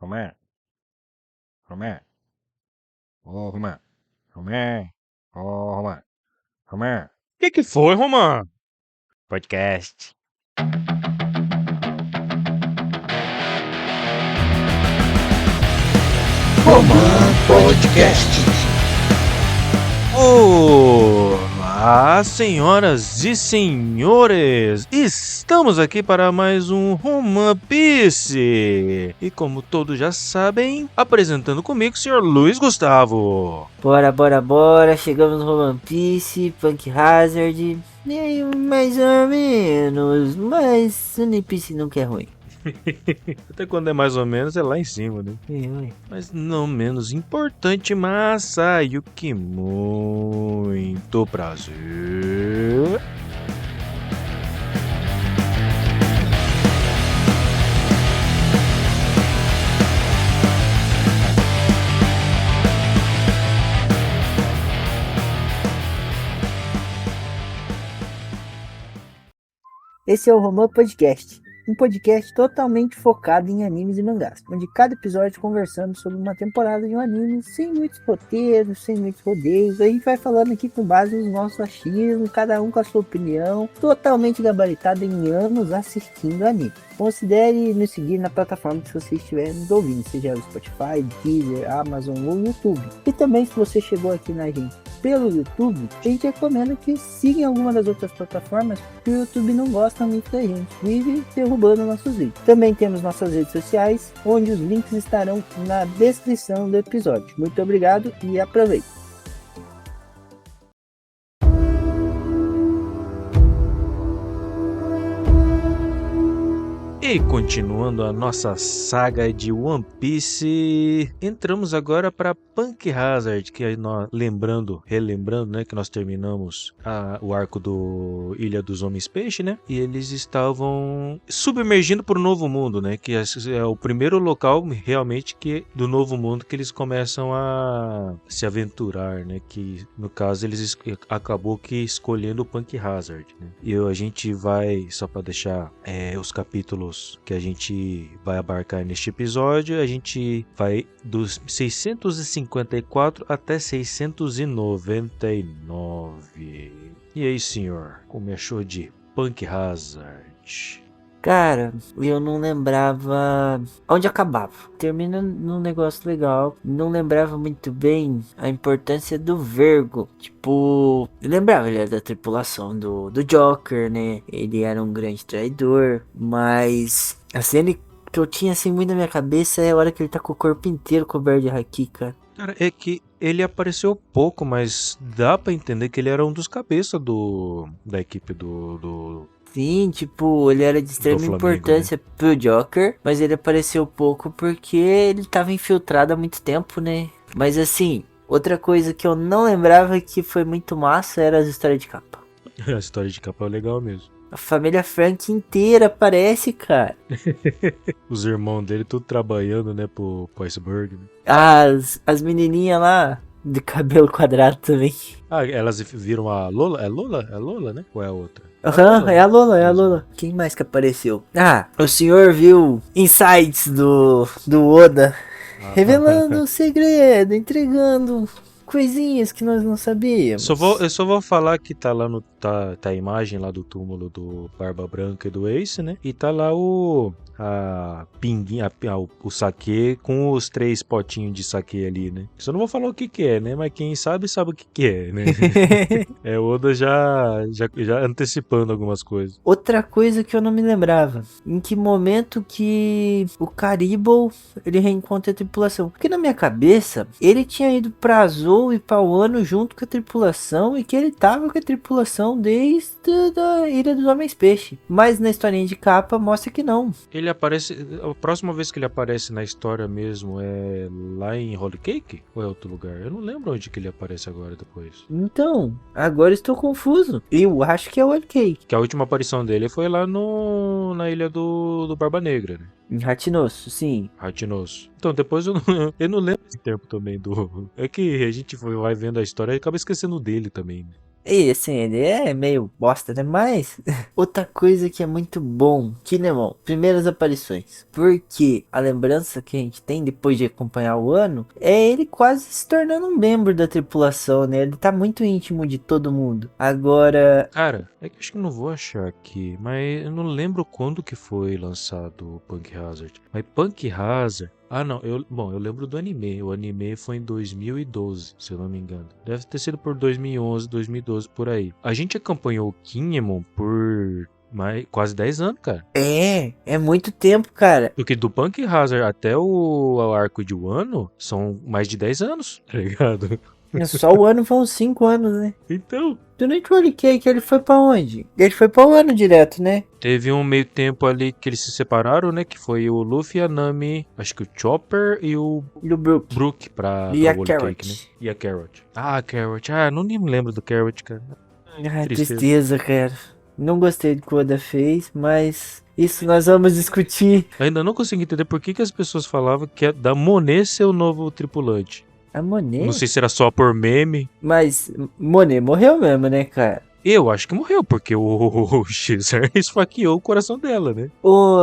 Romé, Romé, ô Romé, Romé, ô Romé, Romé. Que foi, Romã? Podcast. Romã Podcast. Olá, senhoras e senhores! Estamos aqui para mais um Romã Piece. E como todos já sabem, apresentando comigo o senhor Luiz Gustavo. Bora. Chegamos no One Piece, Punk Hazard. E aí, mais ou menos. Mas One Piece nunca é ruim. Até quando é mais ou menos, é lá em cima, né? Mas não menos importante, mas Sayuki, muito prazer. Esse é o Romã Podcast, um podcast totalmente focado em animes e mangás, onde cada episódio conversamos sobre uma temporada de um anime, sem muitos roteiros, sem muitos rodeios. A gente vai falando aqui com base nos nossos achismos, cada um com a sua opinião, totalmente gabaritado em anos assistindo anime. Considere nos seguir na plataforma que você estiver nos ouvindo, seja o Spotify, Deezer, Amazon ou YouTube. E também, se você chegou aqui na gente pelo YouTube, a gente recomenda que siga alguma das outras plataformas, porque o YouTube não gosta muito da gente, vive derrubando nossos vídeos. Também temos nossas redes sociais, onde os links estarão na descrição do episódio. Muito obrigado e aproveite! E continuando a nossa saga de One Piece, entramos agora para Punk Hazard, que aí nós relembrando, né, que nós terminamos o arco do Ilha dos Homens Peixe, né? E eles estavam submergindo para o Novo Mundo, né? Que é o primeiro local realmente do Novo Mundo que eles começam a se aventurar, né? Que no caso eles acabou que escolhendo o Punk Hazard, né? E a gente vai, só para deixar os capítulos que a gente vai abarcar neste episódio, a gente vai dos 654 até 699. E aí, senhor, como achou de Punk Hazard? Cara, eu não lembrava onde acabava. Termina num negócio legal. Não lembrava muito bem a importância do Vergo. Tipo, eu lembrava, ele era da tripulação do Joker, né? Ele era um grande traidor. Mas a cena que eu tinha assim muito na minha cabeça é a hora que ele tá com o corpo inteiro coberto de haki, cara. Cara, é que ele apareceu pouco, mas dá pra entender que ele era um dos cabeças da equipe do Sim, tipo, ele era de extrema Flamengo, importância, né, pro Joker, mas ele apareceu pouco porque ele tava infiltrado há muito tempo, né? Mas assim, outra coisa que eu não lembrava que foi muito massa era as histórias de capa. A história de capa é legal mesmo. A família Frank inteira aparece, cara. Os irmãos dele tudo trabalhando, né, pro iceberg, né? As menininhas lá, de cabelo quadrado também. Ah, elas viram a Lola? É Lola? É Lola, né? Ou é a outra? Aham, é a Lola. Quem mais que apareceu? Ah, o senhor viu insights do Oda. Revelando o segredo, entregando coisinhas que nós não sabíamos. Eu só vou falar que tá lá tá a imagem lá do túmulo do Barba Branca e do Ace, né? E tá lá a pinguinha, o saquê com os 3 potinhos de saquê ali, né? Só não vou falar o que é, né? Mas quem sabe o que é, né? É o Oda já antecipando algumas coisas. Outra coisa que eu não me lembrava, em que momento que o Caribou ele reencontra a tripulação? Porque na minha cabeça ele tinha ido pra Zou e pra Wano junto com a tripulação e que ele tava com a tripulação desde a Ilha dos Homens Peixe. Mas na historinha de capa mostra que não. Ele aparece. A próxima vez que ele aparece na história mesmo é lá em Holy Cake? Ou é outro lugar? Eu não lembro onde que ele aparece agora depois. Então, agora estou confuso. Eu acho que é o Cake. Que a última aparição dele foi lá na ilha do Barba Negra, né? Em Ratinosso, sim. Ratinosso. Então, depois eu não lembro esse tempo também do. É que a gente vai vendo a história e acaba esquecendo dele também, né? E assim, ele é meio bosta, né? Mas outra coisa que é muito bom, Kinemon, primeiras aparições. Porque a lembrança que a gente tem depois de acompanhar o ano é ele quase se tornando um membro da tripulação, né? Ele tá muito íntimo de todo mundo. Agora, Cara, é que eu acho que eu não vou achar aqui, mas eu não lembro quando que foi lançado o Punk Hazard. Mas Punk Hazard... Ah, não, eu lembro do anime. O anime foi em 2012, se eu não me engano. Deve ter sido por 2011, 2012, por aí. A gente acompanhou o Kinemon por quase 10 anos, cara. é muito tempo, cara. Porque do Punk Hazard até o arco de Wano são mais de 10 anos, tá ligado? Só o ano foram 5 anos, né? Então, Durante o Holy Cake, ele foi pra onde? Ele foi pra o ano direto, né? teve um meio tempo ali que eles se separaram, né? Que foi o Luffy, a Nami, acho que o Chopper e o E o Brook. Brook pra E a Holy Carrot. Cake, né? E a Carrot. Ah, a Carrot. Ah, não nem me lembro do Carrot, cara. Ah, Tristeza. tristeza, cara. Não gostei do que o Oda fez, mas isso nós vamos discutir. Ainda não consegui entender por que as pessoas falavam que é da Monet ser o novo tripulante. A Monet? Não sei se era só por meme. Mas Monet morreu mesmo, né, cara? Eu acho que morreu, porque o Xer esfaqueou o coração dela, né? Ô,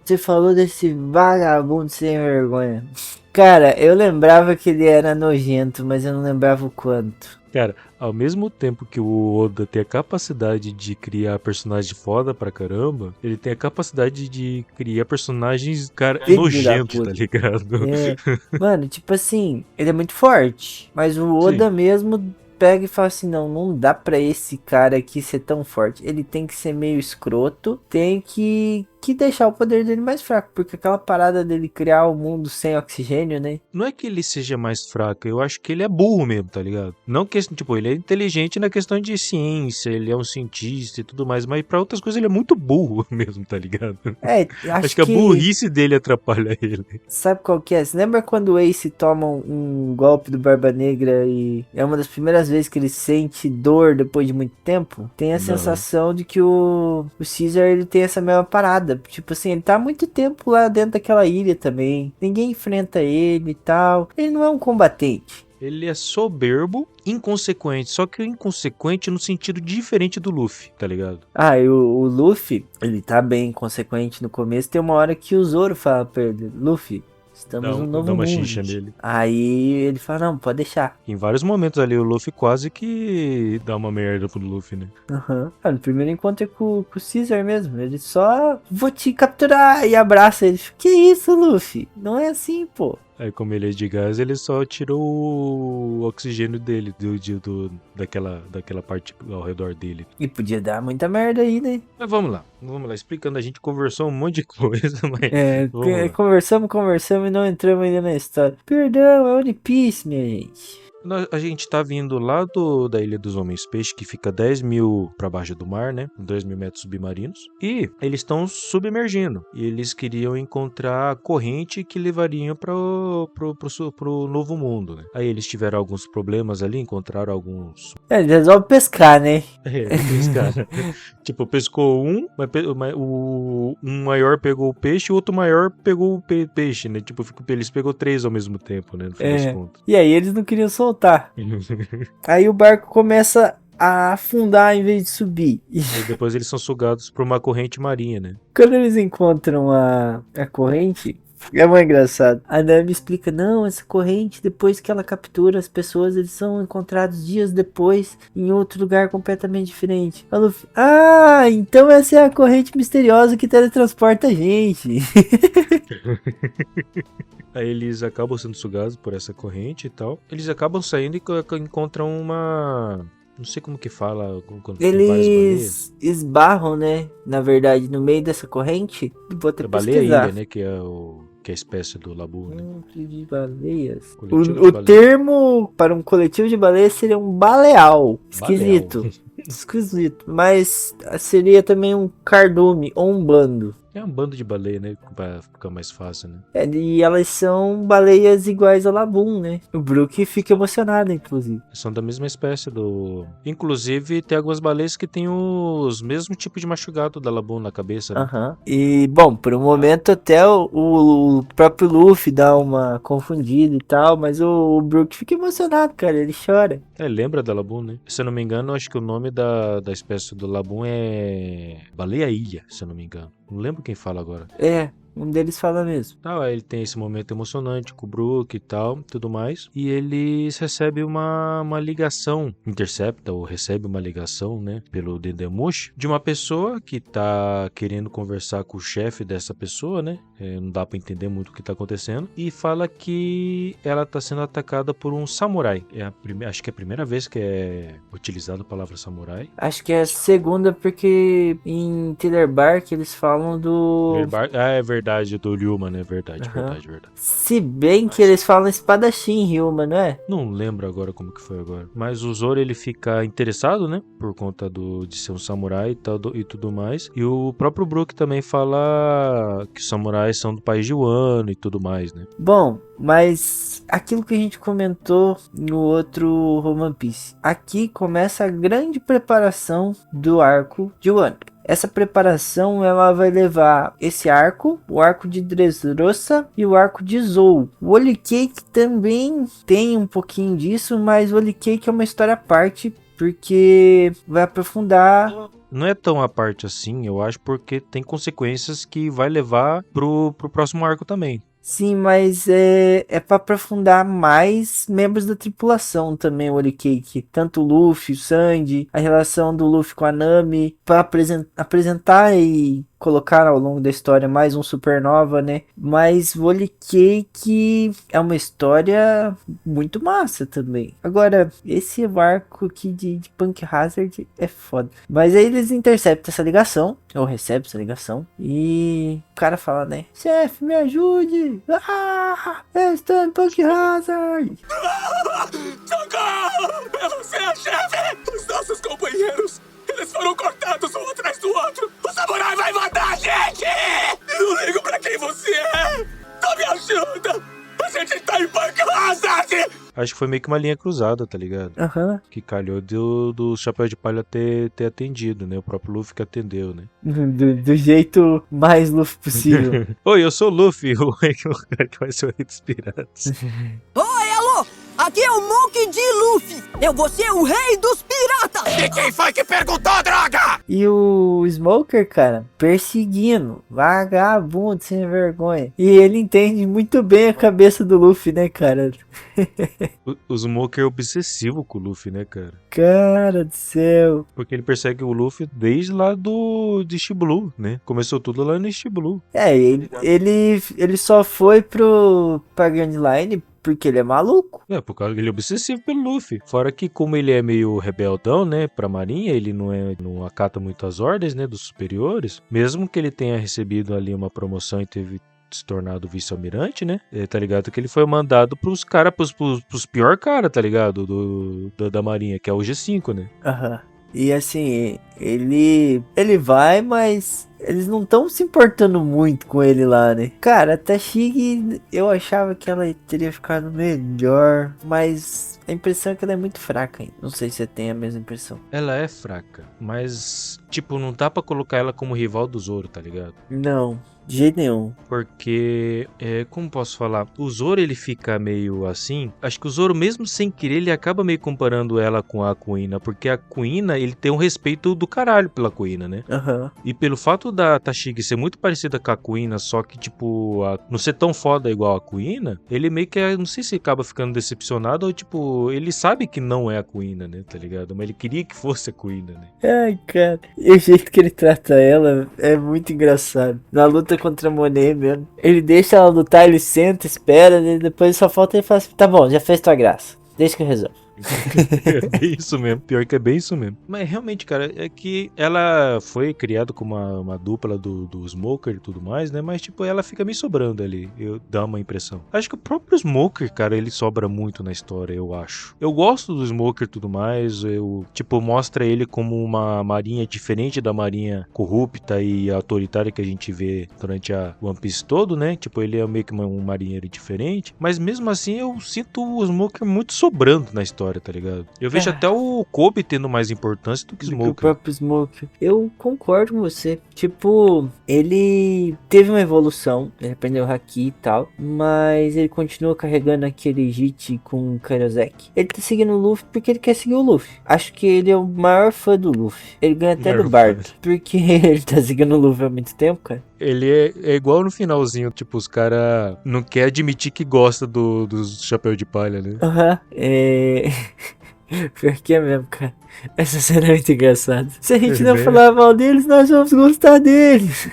você falou desse vagabundo sem vergonha. Cara, eu lembrava que ele era nojento, mas eu não lembrava o quanto. Cara, ao mesmo tempo que o Oda tem a capacidade de criar personagem foda pra caramba, ele tem a capacidade de criar personagens, cara, Filho da nojentos, puta. tá ligado? É, mano, tipo assim, ele é muito forte, mas o Oda Sim. mesmo pega e fala assim, não dá pra esse cara aqui ser tão forte. Ele tem que ser meio escroto, tem que deixar o poder dele mais fraco, porque aquela parada dele criar o mundo sem oxigênio, né? Não é que ele seja mais fraco, eu acho que ele é burro mesmo, tá ligado? Não que, tipo, ele é inteligente na questão de ciência, ele é um cientista e tudo mais, mas pra outras coisas ele é muito burro mesmo, tá ligado? É, Acho que a burrice dele atrapalha ele. Sabe qual que é? Você lembra quando o Ace toma um golpe do Barba Negra e é uma das primeiras vezes que ele sente dor depois de muito tempo? Tem a Não. sensação de que o Caesar ele tem essa mesma parada. Tipo assim, ele tá há muito tempo lá dentro daquela ilha também. Ninguém enfrenta ele e tal. Ele não é um combatente. Ele é soberbo, inconsequente, só que inconsequente no sentido diferente do Luffy, tá ligado? Ah, e o Luffy, ele tá bem consequente no começo. Tem uma hora que o Zoro fala pra ele, Luffy, estamos no novo Dá uma mundo. xixa nele. Aí ele fala, não, pode deixar. Em vários momentos ali o Luffy quase que dá uma merda pro Luffy, né? Aham. Ah, no primeiro encontro é com o Caesar mesmo. Ele só vou te capturar e abraça ele. Que isso, Luffy? Não é assim, pô. Aí como ele é de gás, ele só tirou o oxigênio dele, daquela parte ao redor dele. E podia dar muita merda aí, né? Mas vamos lá, explicando, a gente conversou um monte de coisa, mas É, vamos lá. conversamos e não entramos ainda na história. Perdão, é One Piece, minha gente. A gente tá vindo lá da Ilha dos Homens Peixe, que fica 10 mil pra baixo do mar, né? 2 mil metros submarinos. E eles estão submergindo. E eles queriam encontrar a corrente que levariam pro novo mundo, né? Aí eles tiveram alguns problemas ali, encontraram alguns... É, ele resolve pescar, né? Pescaram. Tipo, pescou mas um maior pegou o peixe e o outro maior pegou o peixe, né? Tipo, eles pegou 3 ao mesmo tempo, né? No fim das contas. E aí eles não queriam soltar. Aí o barco começa a afundar em vez de subir. E Aí depois eles são sugados por uma corrente marinha, né? quando eles encontram a corrente, é muito engraçado. A Nami explica, não, essa corrente, depois que ela captura as pessoas, eles são encontrados dias depois em outro lugar completamente diferente. A Luffy, então essa é a corrente misteriosa que teletransporta a gente. Aí eles acabam sendo sugados por essa corrente e tal. Eles acabam saindo e encontram uma... Não sei como que fala quando tem várias baleias. Eles esbarram, né, na verdade, no meio dessa corrente. Vou até A baleia pesquisar. ilha, né? Que é a espécie do Labu, né? De baleias. Coletivo de O baleias. termo para um coletivo de baleias seria um baleal. Esquisito. Esquisito. Mas seria também um cardume ou um bando. É um bando de baleia, né? Pra ficar mais fácil, né? E elas são baleias iguais ao Laboon, né? O Brook fica emocionado, inclusive. São da mesma espécie do... Inclusive, tem algumas baleias que tem os mesmos tipos de machucado da Laboon na cabeça, né? Aham. E, bom, por um momento até o próprio Luffy dá uma confundida e tal, mas o Brook fica emocionado, cara, ele chora. Lembra da Laboon, né? Se eu não me engano, acho que o nome da espécie do Laboon é baleia-ilha, se eu não me engano. Não lembro quem fala agora. É, um deles fala mesmo. Aí ele tem esse momento emocionante com o Brook e tal, tudo mais. E eles recebem uma ligação, intercepta ou recebe uma ligação, né, pelo Dendemushi, de uma pessoa que tá querendo conversar com o chefe dessa pessoa, né? Não dá pra entender muito o que tá acontecendo. E fala que ela tá sendo atacada por um samurai. Acho que é a primeira vez que é utilizada a palavra samurai. Acho que é a segunda porque em Thriller Bark eles falam do... É verdade, do Ryuma, né? Verdade. Se bem que eles falam espadachim Ryuma, não é? Não lembro agora como que foi agora. Mas o Zoro, ele fica interessado, né? Por conta de ser um samurai e, tal, e tudo mais. E o próprio Brook também fala que os samurais são do país de Wano e tudo mais, né? Bom, mas aquilo que a gente comentou no outro One Piece. Aqui começa a grande preparação do arco de Wano. Essa preparação ela vai levar esse arco, o arco de Dressrosa e o arco de Zou. O Holy Cake também tem um pouquinho disso, mas o Holy Cake é uma história à parte porque vai aprofundar. Não é tão à parte assim, eu acho, porque tem consequências que vai levar pro próximo arco também. Sim, mas é para aprofundar mais membros da tripulação também, o Holy Cake. Tanto o Luffy, o Sandy, a relação do Luffy com a Nami, para apresentar e colocar ao longo da história mais um Supernova, né? Mas o Holy Cake é uma história muito massa também. Agora, esse arco aqui de Punk Hazard é foda. Mas aí eles interceptam essa ligação, ou recebem essa ligação, e o cara fala, né? Chefe, me ajude! Ah, eu estou em Punk Hazard! Socorro! É você, chefe! Os nossos companheiros! Eles foram cortados um atrás do outro! O samurai vai matar a gente! Eu não ligo pra quem você é! Só me ajuda! A gente tá em Punk Hazard! Acho que foi meio que uma linha cruzada, tá ligado? Aham. Que calhou do Chapéu de Palha ter atendido, né? O próprio Luffy que atendeu, né? Do jeito mais Luffy possível. Oi, eu sou o Luffy, o cara que vai ser o rei dos piratas. Oi, alô! Aqui é o Monkey D. Luffy! Eu vou ser o rei dos piratas! E quem foi que perguntou, droga? E o Smoker, cara, perseguindo, vagabundo, sem vergonha. E ele entende muito bem a cabeça do Luffy, né, cara? O Smoker é obsessivo com o Luffy, né, cara? Cara do céu. Porque ele persegue o Luffy desde lá de East Blue, né? Começou tudo lá no East Blue. Ele só foi pra Grand Line porque ele é maluco. Por causa que ele é obsessivo pelo Luffy. Fora que como ele é meio rebeldão, né, pra marinha, ele não acata muito as ordens, né, dos superiores. Mesmo que ele tenha recebido ali uma promoção e teve se tornado vice-almirante, né? Tá ligado? Que ele foi mandado pros pior cara, tá ligado? Da marinha, que é o G5, né? Aham. E assim, ele vai, mas eles não estão se importando muito com ele lá, né? Cara, a Tashigi, eu achava que ela teria ficado melhor, mas a impressão é que ela é muito fraca ainda. Não sei se você tem a mesma impressão. Ela é fraca, mas, tipo, não dá pra colocar ela como rival do Zoro, tá ligado? Não. De jeito nenhum. Porque, como posso falar? O Zoro, ele fica meio assim. Acho que o Zoro, mesmo sem querer, ele acaba meio comparando ela com a Kuina. Porque a Kuina, ele tem um respeito do caralho pela Kuina, né? Aham. E pelo fato da Tashigi ser muito parecida com a Kuina, só que, tipo, não ser tão foda igual a Kuina, ele meio que, não sei se acaba ficando decepcionado ou, tipo, ele sabe que não é a Kuina, né? Tá ligado? Mas ele queria que fosse a Kuina, né? Ai, cara. E o jeito que ele trata ela é muito engraçado. Na luta contra a Monet mesmo. Ele deixa ela lutar, ele senta, espera, né? Depois só falta ele falar assim, tá bom, já fez tua graça. Deixa que eu resolvo. É bem isso mesmo. Pior que é bem isso mesmo. Mas realmente, cara, é que ela foi criada como uma dupla do Smoker e tudo mais, né? Mas, tipo, ela fica me sobrando ali. Dá uma impressão. Acho que o próprio Smoker, cara, ele sobra muito na história, eu acho. Eu gosto do Smoker e tudo mais. Tipo, mostra ele como uma marinha diferente da marinha corrupta e autoritária que a gente vê durante a One Piece todo, né? Tipo, ele é meio que um marinheiro diferente. Mas mesmo assim, eu sinto o Smoker muito sobrando na história, tá ligado? Eu vejo até o Kobe tendo mais importância do que o Do que o Smoker. próprio Smoker. Eu concordo com você. Tipo, ele teve uma evolução, ele aprendeu Haki e tal, mas ele continua carregando aquele JIT com o Kairosek. Ele tá seguindo o Luffy porque ele quer seguir o Luffy. Acho que ele é o maior fã do Luffy. Ele ganha até Maior do Bardo, porque ele tá seguindo o Luffy há muito tempo, cara. Ele é igual no finalzinho, tipo, os caras não querem admitir que gosta dos chapéu de palha, né? Aham, Pior que é mesmo, cara. Essa cena é muito engraçada. Se a gente não Né? falar mal deles, nós vamos gostar deles.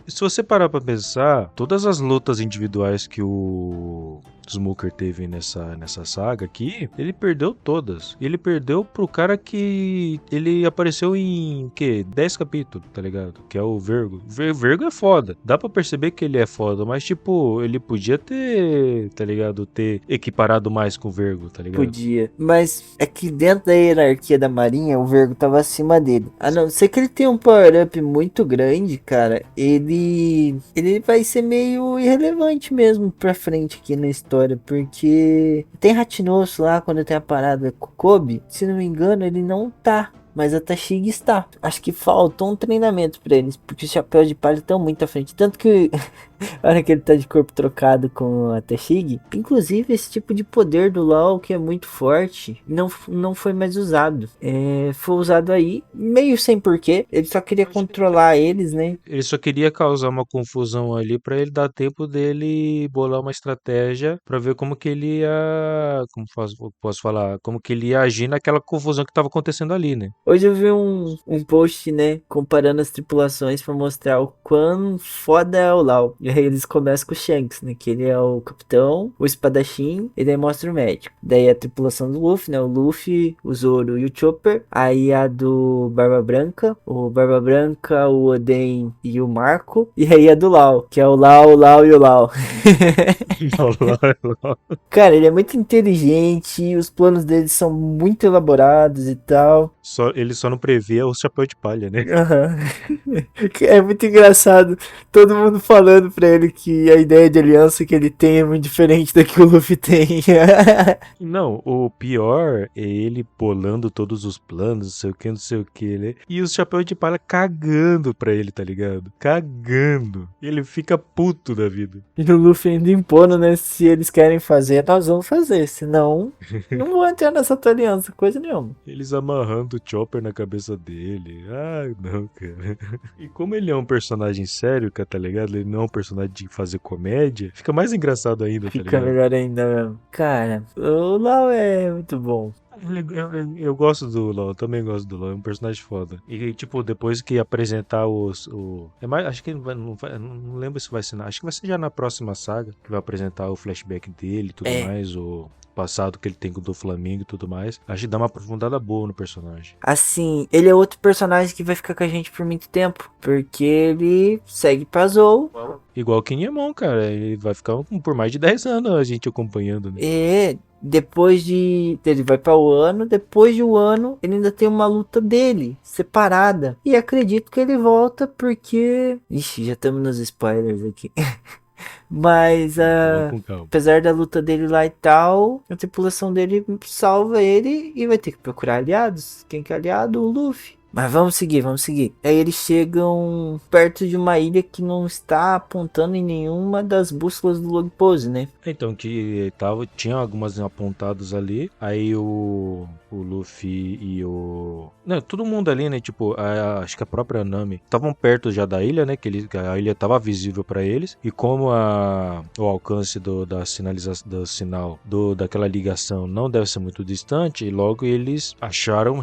Se você parar pra pensar, todas as lutas individuais que o Smoker teve nessa saga aqui, ele perdeu todas. E ele perdeu pro cara que ele apareceu em, 10 capítulos, tá ligado? Que é o Vergo. Vergo é foda. Dá pra perceber que ele é foda, mas tipo, ele podia ter, tá ligado? Ter equiparado mais com o Vergo, tá ligado? Podia. Mas é que dentro da hierarquia da marinha, o Vergo tava acima dele. A não ser que ele tenha um power-up muito grande, cara, ele vai ser meio irrelevante mesmo pra frente aqui na história, porque tem Ratinosso lá quando tem a parada com o Kobe, se não me engano, ele não tá. Mas a Tashigi está. Acho que faltou um treinamento pra eles, porque os chapéus de palha estão muito à frente. Tanto que a hora que ele tá de corpo trocado com a Tashigi, inclusive esse tipo de poder do LoL, que é muito forte, não foi mais usado. Foi usado aí, meio sem porquê. Ele só queria controlar eles, né? Ele só queria causar uma confusão ali pra ele dar tempo dele bolar uma estratégia pra ver como que ele ia, posso falar, como que ele ia agir naquela confusão que tava acontecendo ali, né? Hoje eu vi um post, né, comparando as tripulações pra mostrar o quão foda é o Lau. E aí eles começam com o Shanks, né, que ele é o capitão, o espadachim, e daí mostra o médico. Daí a tripulação do Luffy, né, o Luffy, o Zoro e o Chopper. Aí a do Barba Branca, o Oden e o Marco. E aí a do Lau, que é o Lau e o Lau. Cara, ele é muito inteligente, os planos dele são muito elaborados e tal. Ele só não prevê o chapéu de palha, né? Aham. É muito engraçado todo mundo falando pra ele que a ideia de aliança que ele tem é muito diferente da que o Luffy tem. Não, o pior é ele bolando todos os planos, não sei o que, né? E os chapéus de palha cagando pra ele, tá ligado? Cagando. Ele fica puto da vida. E o Luffy ainda impondo, né? Se eles querem fazer, nós vamos fazer. Senão, não vou entrar nessa tua aliança, coisa nenhuma. Eles amarrando o Chopper na cabeça dele. Ah, não, cara. E como ele é um personagem sério, cara, tá ligado? Ele não é um personagem de fazer comédia. Fica mais engraçado ainda, tá Fica ligado? melhor ainda mesmo. Cara, o Lau é muito bom. Eu gosto do LoL, também gosto do LoL, é um personagem foda. E tipo, depois que apresentar acho que não lembro se vai ser, acho que vai ser já na próxima saga, que vai apresentar o flashback dele e tudo mais, o passado que ele tem com o do Flamengo e tudo mais. Acho que dá uma aprofundada boa no personagem. Assim, ele é outro personagem que vai ficar com a gente por muito tempo, porque ele segue pra Zou. Igual o Kinemon, cara, ele vai ficar por mais de 10 anos a gente acompanhando, né? E ele vai para o ano, depois de um ano ele ainda tem uma luta dele separada, e acredito que ele volta porque, ixi, já estamos nos spoilers aqui. Mas Com calma. apesar da luta dele lá e tal, a tripulação dele salva ele e vai ter que procurar aliados. Quem que é aliado? O Luffy. Mas vamos seguir. Aí eles chegam perto de uma ilha que não está apontando em nenhuma das bússolas do log pose, né? Então, que tinha algumas apontadas ali, aí o o Luffy e o... Não, todo mundo ali, né? Tipo, acho que a própria Nami estavam perto já da ilha, né? Que a ilha tava visível pra eles. E como o alcance da sinalização, do sinal, daquela ligação não deve ser muito distante, e logo eles acharam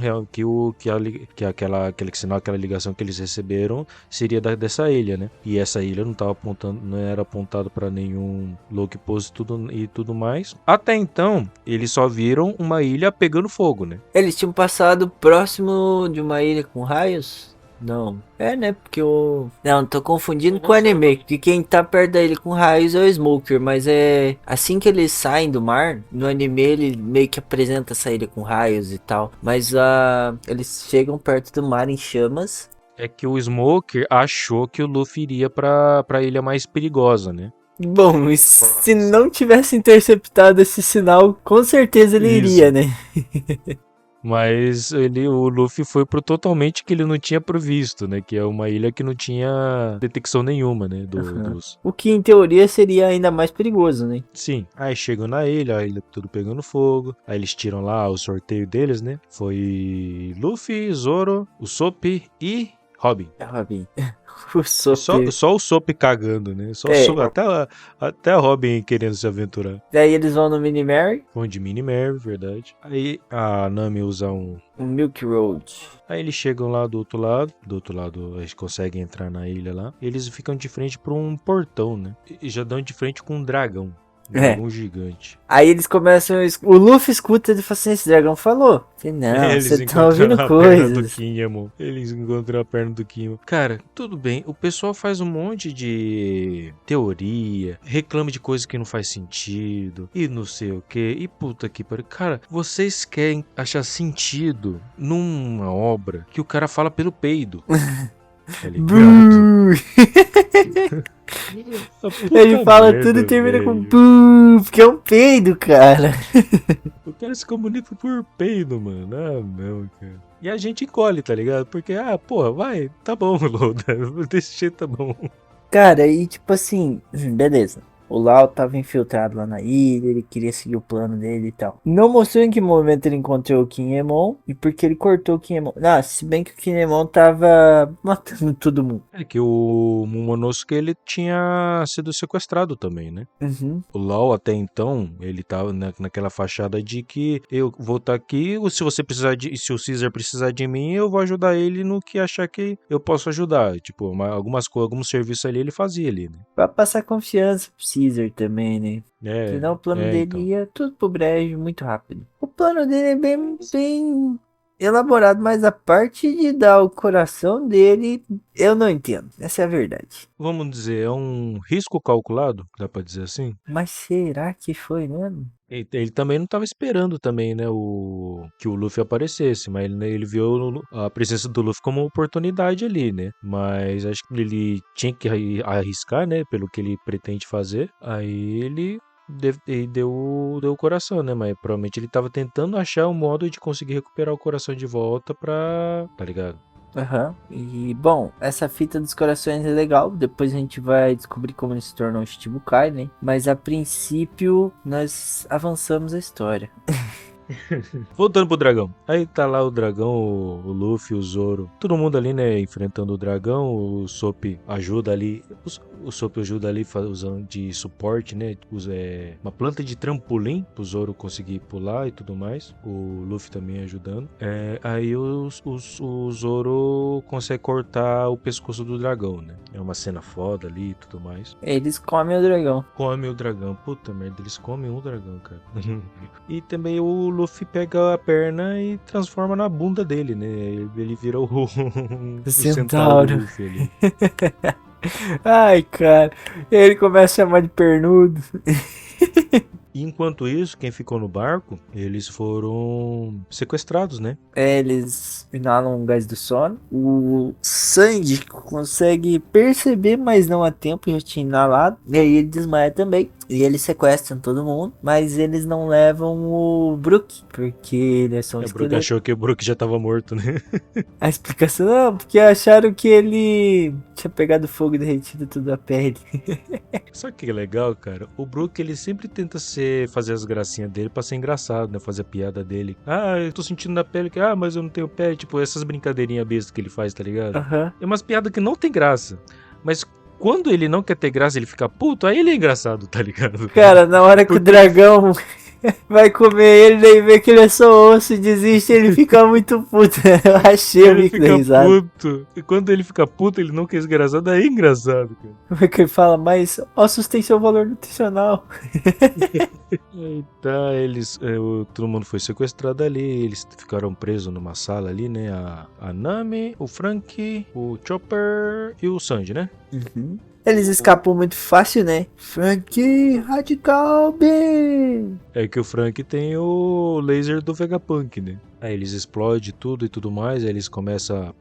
aquele sinal, aquela ligação que eles receberam seria dessa ilha, né? E essa ilha não era apontado para nenhum log post e tudo mais. Até então, eles só viram uma ilha pegando fogo, né? Eles tinham passado próximo de uma ilha com raios? Não. É, né? Porque o... Não, tô confundindo com o anime. Que quem tá perto da ilha com raios é o Smoker. Mas é... Assim que eles saem do mar, no anime ele meio que apresenta essa ilha com raios e tal. Mas eles chegam perto do mar em chamas. É que o Smoker achou que o Luffy iria pra ilha mais perigosa, né? Bom, e se não tivesse interceptado esse sinal, com certeza ele iria, né? Mas o Luffy foi pro totalmente que ele não tinha previsto, né? Que é uma ilha que não tinha detecção nenhuma, né? O que em teoria seria ainda mais perigoso, né? Sim. Aí chegam na ilha, a ilha tudo pegando fogo. Aí eles tiram lá o sorteio deles, né? Foi Luffy, Zoro, o Sop e Robin. Robin. O Sop... Só o Sop cagando, né? Até a Robin querendo se aventurar. Daí eles vão no Minimary. Vão de Minimary, verdade. Aí a Nami usa um Milk Road. Aí eles chegam lá do outro lado eles conseguem entrar na ilha lá. Eles ficam de frente pra um portão, né? E já dão de frente com um dragão. Um dragão gigante. Aí eles começam... O Luffy escuta e fala assim, esse dragão falou. Não, você tá ouvindo coisas. Eles encontram a perna do Kinemon. Cara, tudo bem. O pessoal faz um monte de teoria, reclama de coisa que não faz sentido, e não sei o que, e puta que pariu. Cara, vocês querem achar sentido numa obra que o cara fala pelo peido. Tá ligado? Ele fala merda, tudo e termina com buh, porque é um peido, cara. O cara se comunica por peido, mano. Ah, não, cara. E a gente encolhe, tá ligado? Porque, porra, vai, tá bom, Loda. Desse jeito tá bom. Cara, e tipo assim, beleza. O Lau tava infiltrado lá na ilha, ele queria seguir o plano dele e tal. Não mostrou em que momento ele encontrou o Kinemon e porque ele cortou o Kinemon. Ah, se bem que o Kinemon tava matando todo mundo. É que o Momonosuke, ele tinha sido sequestrado também, né? Uhum. O Lau, até então, ele tava naquela fachada de que eu vou estar aqui, se você precisar se o Caesar precisar de mim, eu vou ajudar ele no que achar que eu posso ajudar. Tipo, alguns serviços ali ele fazia ali, né? Pra passar confiança pro Caesar também, né? Senão o plano dele então ia tudo pro brejo muito rápido. O plano dele é bem elaborado, mas a parte de dar o coração dele, eu não entendo. Essa é a verdade. Vamos dizer, é um risco calculado, dá pra dizer assim? Mas será que foi mesmo? Ele também não estava esperando também, né, que o Luffy aparecesse, mas ele viu a presença do Luffy como uma oportunidade ali, né? Mas acho que ele tinha que arriscar, né, pelo que ele pretende fazer. Aí ele deu o coração, né? Mas provavelmente ele tava tentando achar um modo de conseguir recuperar o coração de volta tá ligado? Aham. E, bom, essa fita dos corações é legal. Depois a gente vai descobrir como ele se tornou um Shichibukai, né? Mas a princípio, nós avançamos a história. Voltando pro dragão. Aí tá lá o dragão, o Luffy, o Zoro. Todo mundo ali, né, enfrentando o dragão. O Sop ajuda ali. O Sop ajuda ali usando de suporte, né? Usa uma planta de trampolim pro Zoro conseguir pular e tudo mais. O Luffy também ajudando. Aí o Zoro consegue cortar o pescoço do dragão, né? É uma cena foda ali e tudo mais. Eles comem o dragão. Comem o dragão. Puta merda, eles comem o dragão, cara. E também o Luffy pega a perna e transforma na bunda dele, né? Ele vira o centauro Luffy ali. Ai, cara. Ele começa a chamar de pernudo. Enquanto isso, quem ficou no barco, eles foram sequestrados, né? Eles inalam um gás do sono. O Sanji consegue perceber, mas não a tempo, já tinha inalado. E aí ele desmaia também. E eles sequestram todo mundo, mas eles não levam o Brook, porque ele é só um esqueleto. O Brook achou que o Brook já tava morto, né? A explicação não, porque acharam que ele tinha pegado fogo e derretido tudo a pele. Sabe o que é legal, cara? O Brook, ele sempre tenta ser fazer as gracinhas dele pra ser engraçado, né? Fazer a piada dele. Ah, eu tô sentindo na pele que, mas eu não tenho pele. Tipo, essas brincadeirinhas bestas que ele faz, tá ligado? Aham. É umas piadas que não tem graça. Mas quando ele não quer ter graça, ele fica puto, aí ele é engraçado, tá ligado? Cara, na hora que o dragão vai comer ele, daí vê que ele é só osso e desiste, ele fica muito puto. Eu achei o Ele bico da fica risada. puto. E quando ele fica puto, ele não quer ser engraçado, aí é engraçado, cara. Como é que ele fala? Mas ossos têm seu valor nutricional. Eita, todo mundo foi sequestrado ali, eles ficaram presos numa sala ali, né? A Nami, o Frank, o Chopper e o Sanji, né? Uhum. Eles escapam muito fácil, né? Frank Radical B. É que o Frank tem o laser do Vegapunk, né? Aí eles explodem tudo e tudo mais, aí eles começam a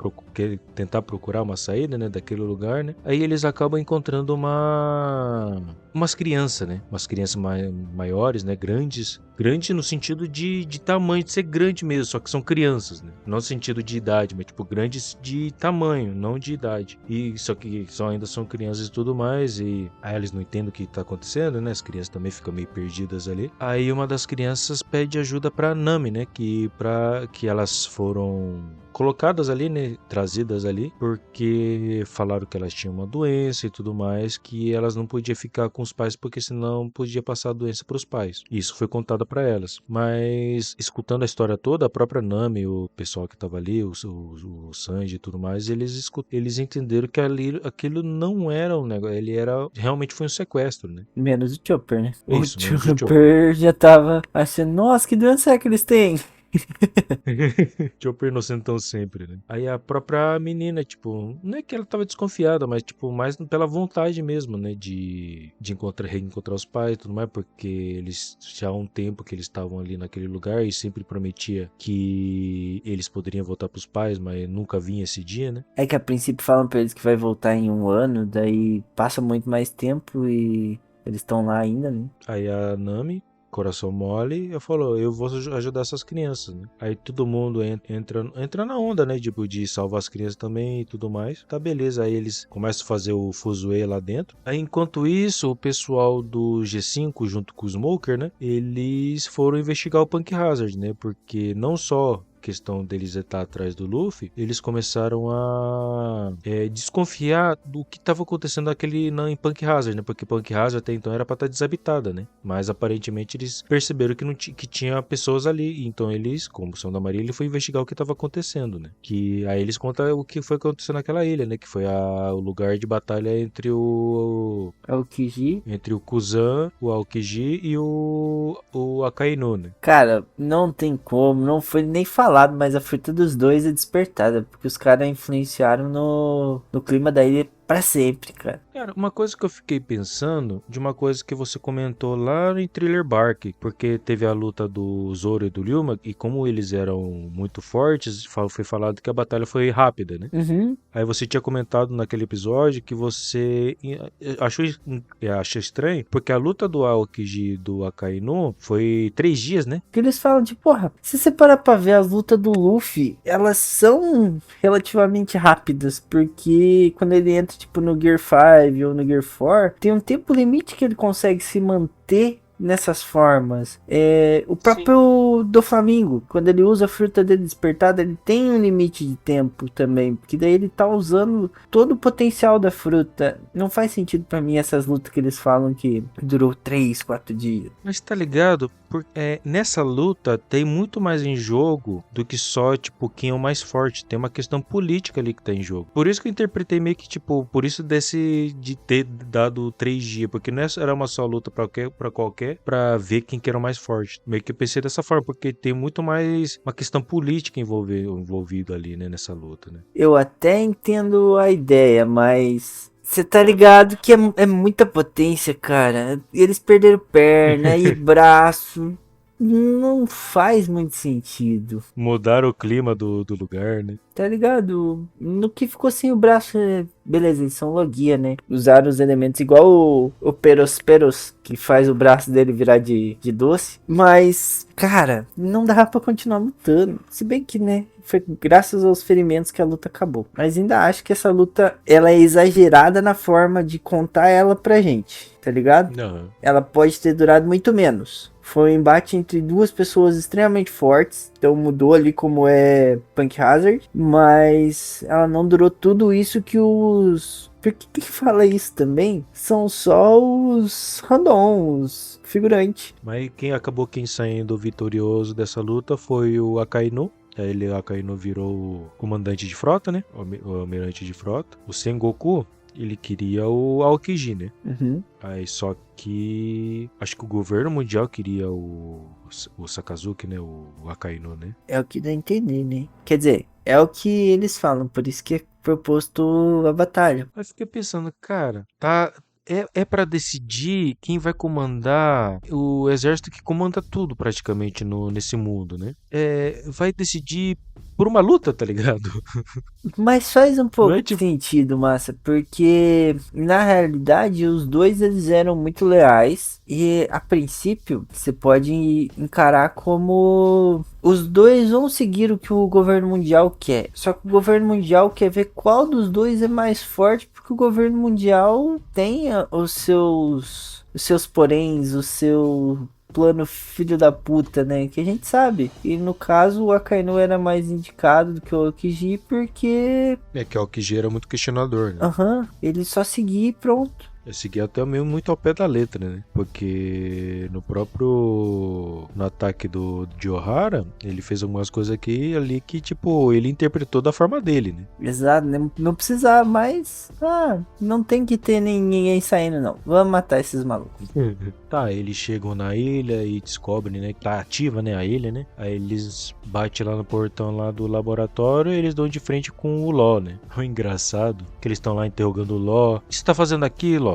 tentar procurar uma saída, né, daquele lugar, né? Aí eles acabam encontrando umas crianças, né? Umas crianças maiores, né? Grandes no sentido de tamanho, de ser grande mesmo, só que são crianças, né? Não no sentido de idade, mas tipo grandes de tamanho, não de idade. E só que ainda são crianças e tudo mais, e aí eles não entendem o que tá acontecendo, né? As crianças também ficam meio perdidas ali. Aí uma das crianças pede ajuda pra Nami, né? Que elas foram colocadas ali, né, trazidas ali, porque falaram que elas tinham uma doença e tudo mais, que elas não podiam ficar com os pais porque senão podia passar a doença para os pais. Isso foi contado para elas. Mas escutando a história toda, a própria Nami, o pessoal que estava ali, o Sanji e tudo mais, eles entenderam que aquilo não era um negócio, realmente foi um sequestro, né? Menos o Chopper, né? Isso, o menos o Chopper já tava achando, nossa, que doença é que eles têm? Chopper inocentão sempre, né? Aí a própria menina, tipo, não é que ela tava desconfiada, mas tipo, mais pela vontade mesmo, né? De reencontrar os pais e tudo mais, porque eles já há um tempo que eles estavam ali naquele lugar e sempre prometia que eles poderiam voltar pros pais, mas nunca vinha esse dia, né? É que a princípio falam pra eles que vai voltar em 1 ano, daí passa muito mais tempo e eles estão lá ainda, né? Aí a Nami, coração mole, eu falou, eu vou ajudar essas crianças, né? Aí todo mundo entra na onda, né? Tipo, de salvar as crianças também e tudo mais. Tá, beleza. Aí eles começam a fazer o fuzuê lá dentro. Aí, enquanto isso, o pessoal do G5, junto com o Smoker, né? Eles foram investigar o Punk Hazard, né? Porque não só questão deles estar atrás do Luffy, eles começaram a desconfiar do que estava acontecendo em Punk Hazard, né? Porque Punk Hazard até então era para estar desabitada, né? Mas aparentemente eles perceberam que tinha pessoas ali, então eles, como são da Marinha, ele foi investigar o que estava acontecendo, né? Que aí eles contam o que foi acontecendo naquela ilha, né? Que foi o lugar de batalha entre o Aokiji. Entre o Kuzan, o Aokiji e o Akainu, né? Cara, não tem como, não foi nem falado, mas a fruta dos dois é despertada, porque os caras influenciaram no clima da ilha pra sempre, cara. Cara, uma coisa que eu fiquei pensando, de uma coisa que você comentou lá em Thriller Bark, porque teve a luta do Zoro e do Ryuma, e como eles eram muito fortes, foi falado que a batalha foi rápida, né? Uhum. Aí você tinha comentado naquele episódio que você achou estranho, porque a luta do Aokiji e do Akainu foi 3 dias, né? Que eles falam de, porra, se você parar pra ver as lutas do Luffy, elas são relativamente rápidas, porque quando ele entra, tipo, no Gear 5 ou no Gear 4, tem um tempo limite que ele consegue se manter nessas formas. O próprio Doflamingo, quando ele usa a fruta dele despertada, ele tem um limite de tempo também, porque daí ele tá usando todo o potencial da fruta. Não faz sentido pra mim essas lutas que eles falam que durou 3, 4 dias. Mas tá ligado? Nessa luta tem muito mais em jogo do que só, tipo, quem é o mais forte. Tem uma questão política ali que tá em jogo. Por isso que eu interpretei meio que, tipo, por isso de ter dado 3 dias, porque não era uma só luta pra qualquer, pra ver quem que era o mais forte. Meio que eu pensei dessa forma, porque tem muito mais uma questão política envolvida ali, né, nessa luta, né? Eu até entendo a ideia, mas você tá ligado que é muita potência, cara. Eles perderam perna e braço. não faz muito sentido. Mudaram o clima do lugar, né? Tá ligado? No que ficou sem o braço, beleza, eles são Logia, né? Usaram os elementos igual o Peros, que faz o braço dele virar de doce. Mas, cara, não dava pra continuar lutando. Se bem que, né, foi graças aos ferimentos que a luta acabou. Mas ainda acho que essa luta, ela é exagerada na forma de contar ela pra gente, tá ligado? Não. Ela pode ter durado muito menos. Foi um embate entre duas pessoas extremamente fortes. Então mudou ali como é Punk Hazard. Mas ela não durou tudo isso que os... Por que fala isso também? São só os random, os figurantes. Mas quem saindo vitorioso dessa luta foi o Akainu. Aí o Akainu virou o comandante de frota, né? O almirante de frota. O Sengoku, ele queria o Aokiji, né? Uhum. Aí só que acho que o governo mundial queria o Sakazuki, né? O Akainu, né? É o que dá a entender, né? Quer dizer, é o que eles falam, por isso que é proposto a batalha. Aí fiquei pensando, cara, tá. É para decidir quem vai comandar o exército que comanda tudo praticamente nesse mundo, né? Vai decidir por uma luta, tá ligado? Mas faz um pouco Não é de tipo- sentido, massa, porque na realidade os dois eles eram muito leais e a princípio você pode encarar como os dois vão seguir o que o governo mundial quer. Só que o governo mundial quer ver qual dos dois é mais forte, porque o governo mundial tem os seus poréns, o seu plano filho da puta, né? Que a gente sabe. E no caso, o Akainu era mais indicado do que o Aokiji, porque... É que o Aokiji era muito questionador, né? ele só seguia e pronto. Eu segui até meio muito ao pé da letra, né? Porque no ataque de Ohara, ele fez algumas coisas aqui ali que, tipo, ele interpretou da forma dele, né? Exato, não precisava mais. Não tem que ter ninguém saindo, não. Vamos matar esses malucos. Tá, eles chegam na ilha e descobrem, né, que tá ativa, né, a ilha, né? Aí eles batem lá no portão lá do laboratório e eles dão de frente com o Law, né? O engraçado que eles estão lá interrogando o Law. O que você tá fazendo aqui, Law?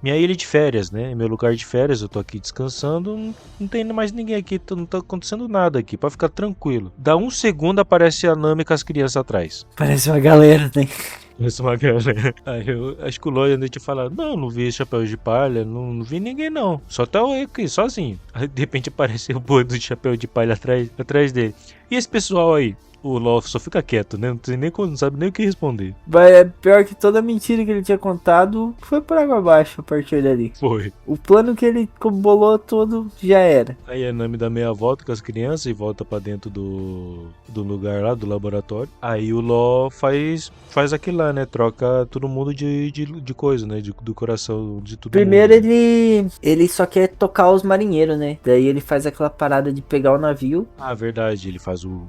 Minha ilha de férias, né? Meu lugar de férias, eu tô aqui descansando, não tem mais ninguém aqui, não tá acontecendo nada aqui, pode ficar tranquilo. Dá um segundo, aparece a Nami com as crianças atrás. Parece uma galera, né? Parece uma galera. Aí eu acho que o Lloyd ainda te fala, não vi chapéu de palha, não vi ninguém não, só tá eu aqui, sozinho. Aí de repente aparece o boi do chapéu de palha atrás dele. E esse pessoal aí? O Law só fica quieto, né? Não sabe nem o que responder. É pior que toda a mentira que ele tinha contado foi por água abaixo a partir dali. Foi. O plano que ele bolou todo já era. Aí a Nami dá meia volta com as crianças e volta pra dentro do lugar lá, do laboratório. Aí o Law faz aquilo lá, né? Troca todo mundo de coisa, né? Do coração de todo Primeiro mundo. ele só quer tocar os marinheiros, né? Daí ele faz aquela parada de pegar o navio. Verdade, ele faz o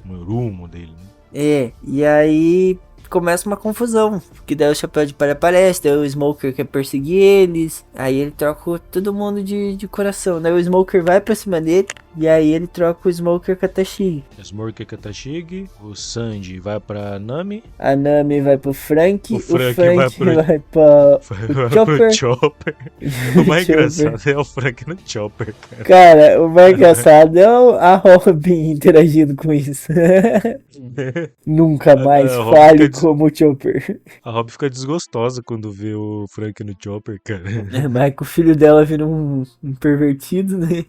rumo dele, né? E aí começa uma confusão, porque daí o Chapéu de Palha aparece, daí o Smoker quer perseguir eles, aí ele troca todo mundo de coração, daí o Smoker vai pra cima dele, e aí ele troca o Smoker com a Tashigi. O Smoker com a Tashigi, o Sanji vai pra Nami, A Nami vai pro Frank, O o Frank Frank vai pra vai Chopper. pro Chopper. O mais Chopper. engraçado é o Frank no Chopper, cara. Cara, o mais engraçado é a Robin interagindo com isso. Nunca mais A Robin fale fica como o Chopper. A Robin fica desgostosa quando vê o Frank no Chopper, cara. Mas que o filho dela vira um pervertido, né?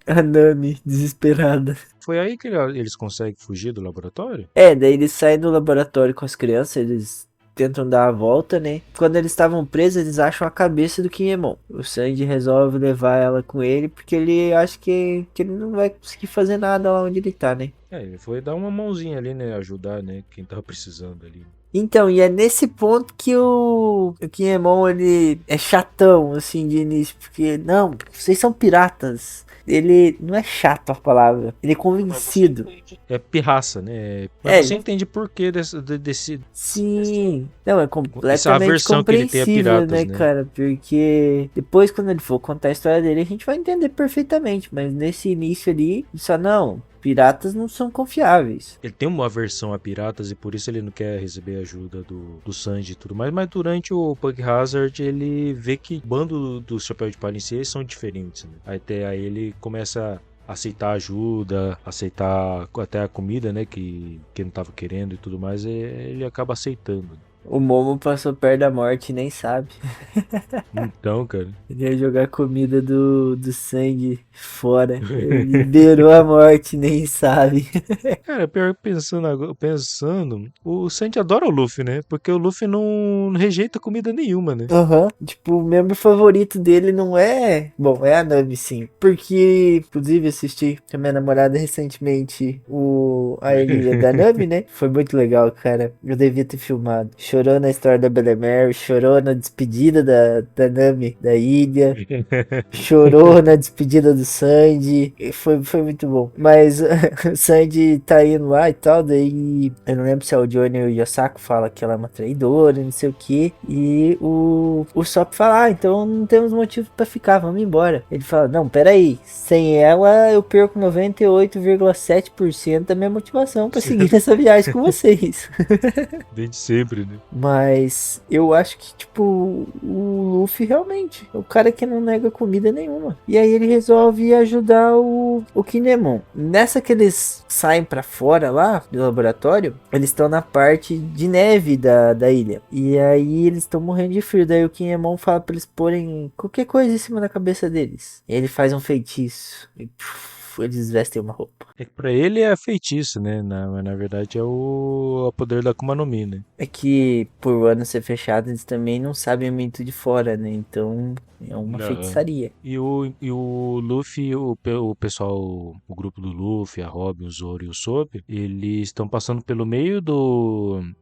A Nami, desesperada. Foi aí que eles conseguem fugir do laboratório? Daí eles saem do laboratório com as crianças, eles tentam dar a volta, né? Quando eles estavam presos, eles acham a cabeça do Kinemon. O Sanji resolve levar ela com ele, porque ele acha que ele não vai conseguir fazer nada lá onde ele tá, né? Ele foi dar uma mãozinha ali, né? Ajudar, né? Quem tava precisando ali. Então, e é nesse ponto que o Kinemon, ele é chatão, assim, de início, porque, não, vocês são piratas. Ele não é chato a palavra, ele é convencido. É pirraça, né? Mas você entende por que desse... Sim, não, é Essa completamente aversão que ele tem a compreensível, piratas, né, né? cara? Porque depois, quando ele for contar a história dele, a gente vai entender perfeitamente. Mas nesse início ali, só não, piratas não são confiáveis. Ele tem uma aversão a piratas e por isso ele não quer receber ajuda do Sanji e tudo mais. Mas durante o Punk Hazard ele vê que o bando do Chapéu de Palha em si eles são diferentes, né? Aí ele começa a aceitar ajuda, aceitar até a comida, né? Que não tava querendo e tudo mais. Ele acaba aceitando. O Momo passou perto da morte e nem sabe. Então, cara. Ele ia jogar comida do sangue fora. Ele liberou a morte, nem sabe. Cara, pior que pensando, o Sanji adora o Luffy, né? Porque o Luffy não rejeita comida nenhuma, né? Aham. Tipo, o membro favorito dele não é. Bom, é a Nami, sim. Porque, inclusive, assisti com a minha namorada recentemente a Ilha da Nami, né? Foi muito legal, cara. Eu devia ter filmado. Chorou na história da Belemere, chorou na despedida da Nami da ilha, chorou na despedida do Sanji. Foi muito bom. Mas o Sanji tá indo lá e tal, daí eu não lembro se é o Johnny ou o Yosako fala que ela é uma traidora, não sei o que. E o Sop fala, então não temos motivo pra ficar, vamos embora. Ele fala, não, peraí, sem ela eu perco 98,7% da minha motivação pra seguir essa viagem com vocês. Desde sempre, né? Mas eu acho que, tipo, o Luffy realmente é o cara que não nega comida nenhuma. E aí ele resolve ajudar o Kinemon. Nessa que eles saem pra fora lá do laboratório, eles estão na parte de neve da ilha. E aí eles estão morrendo de frio. Daí o Kinemon fala pra eles porem qualquer coisa em cima da cabeça deles. E ele faz um feitiço. E eles vestem uma roupa. É que pra ele é feitiço, né? Mas na verdade é o poder da Akuma no Mi, né? É que por o ano ser fechado, eles também não sabem muito de fora, né? Então é uma feitiçaria. E o Luffy, o pessoal, o grupo do Luffy, a Robin, o Zoro e o Sop, eles estão passando pelo meio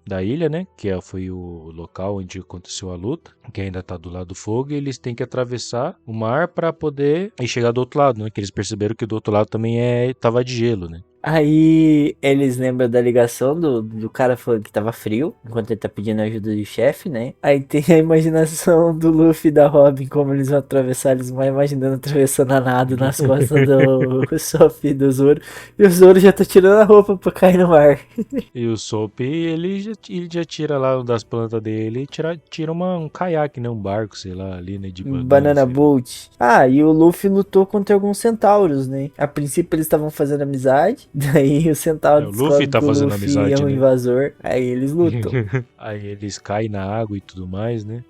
da ilha, né? Que foi o local onde aconteceu a luta, que ainda tá do lado do fogo, e eles têm que atravessar o mar pra poder ir chegar do outro lado, né? Que eles perceberam que do outro lado também tava de gelo, né? Aí eles lembram da ligação do cara falando que tava frio, enquanto ele tá pedindo ajuda do chefe, né? Aí tem a imaginação do Luffy e da Robin, como eles vão atravessar, eles vão imaginando atravessando a nado nas costas do Sop e do Zoro. E o Zoro já tá tirando a roupa pra cair no mar. E o Sop, ele já tira lá das plantas dele, tira um caiaque, né? Um barco, sei lá, ali, né? De Banana Boat. Ah, e o Luffy lutou contra alguns centauros, né? A princípio eles estavam fazendo amizade. Daí o centauro o Luffy tá fazendo Luffy amizade, é um né? invasor. Aí eles lutam. Aí eles caem na água e tudo mais, né?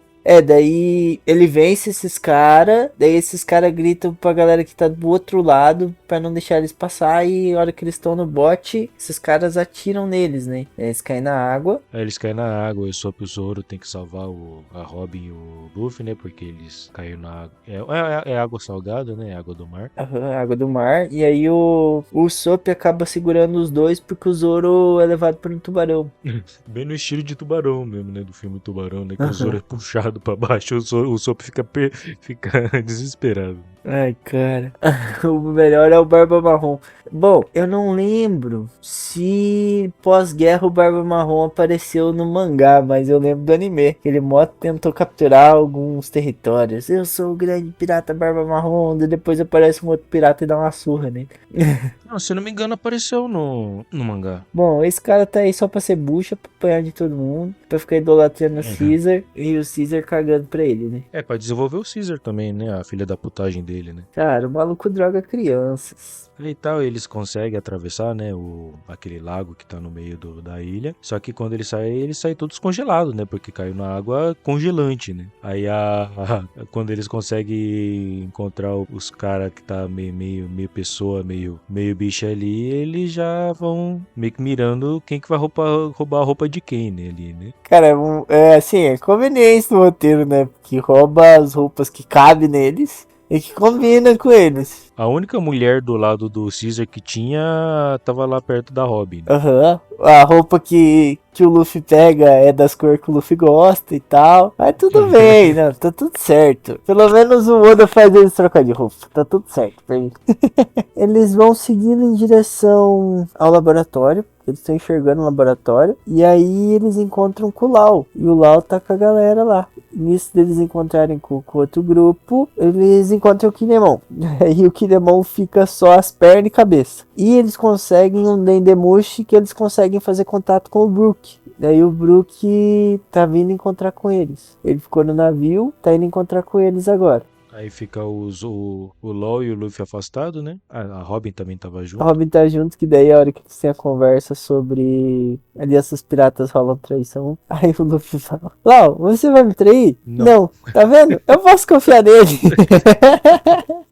Daí ele vence esses caras. Daí esses caras gritam pra galera que tá do outro lado pra não deixar eles passar. E a hora que eles estão no bote, esses caras atiram neles, né? Eles caem na água. Aí eles caem na água. E o Sop e o Zoro tem que salvar a Robin e o Luffy, né? Porque eles caíram na água. É água salgada, né? É água do mar. Água do mar. E aí o Sop acaba segurando os dois porque o Zoro é levado por um tubarão. Bem no estilo de Tubarão mesmo, né? Do filme Tubarão, né? Que o Zoro é puxado pra baixo, o Sop fica desesperado. Ai, cara. O melhor é o Barba Marrom. Bom, eu não lembro se pós-guerra o Barba Marrom apareceu no mangá, mas eu lembro do anime. Ele tentou capturar alguns territórios. Eu sou o grande pirata Barba Marrom. E depois aparece um outro pirata e dá uma surra nele. Não, se eu não me engano, apareceu no mangá. Bom, esse cara tá aí só pra ser bucha, pra apanhar de todo mundo, pra ficar idolatrando o Caesar e o Caesar cagando pra ele, né? Pra desenvolver o Caesar também, né? A filha da putagem dele, né? Cara, o maluco droga crianças. E tal, eles conseguem atravessar, né, aquele lago que tá no meio da ilha. Só que quando ele sai todo descongelado, né, porque caiu na água congelante, né. Aí quando eles conseguem encontrar os caras que tá meio pessoa, meio bicho ali, eles já vão meio que mirando quem que vai roubar a roupa de quem, né, ali, né. Cara, é conveniência no roteiro, né, porque rouba as roupas que cabem neles e que combina com eles. A única mulher do lado do Caesar que tinha tava lá perto da Robin. Aham. a roupa que o Luffy pega é das cores que o Luffy gosta e tal. Mas tudo bem, né? Tá tudo certo. Pelo menos o Oda faz eles trocar de roupa. Tá tudo certo pra mim. Eles vão seguindo em direção ao laboratório. Eles estão enxergando o laboratório. E aí eles encontram com o Lau. E o Lau tá com a galera lá. Nisso deles encontrarem com outro grupo, eles encontram o Kinemon. E o Kinemon fica só as pernas e cabeça. E eles conseguem um Dendemushi que eles conseguem fazer contato com o Brook. Daí o Brook tá vindo encontrar com eles. Ele ficou no navio, tá indo encontrar com eles agora. Aí fica o LOL e o Luffy afastado, né? A Robin também tava junto. A Robin tá junto, que daí é a hora que eles têm a conversa sobre alianças piratas rolam traição. Aí o Luffy fala: Lau, você vai me trair? Não. Tá vendo? Eu posso confiar nele.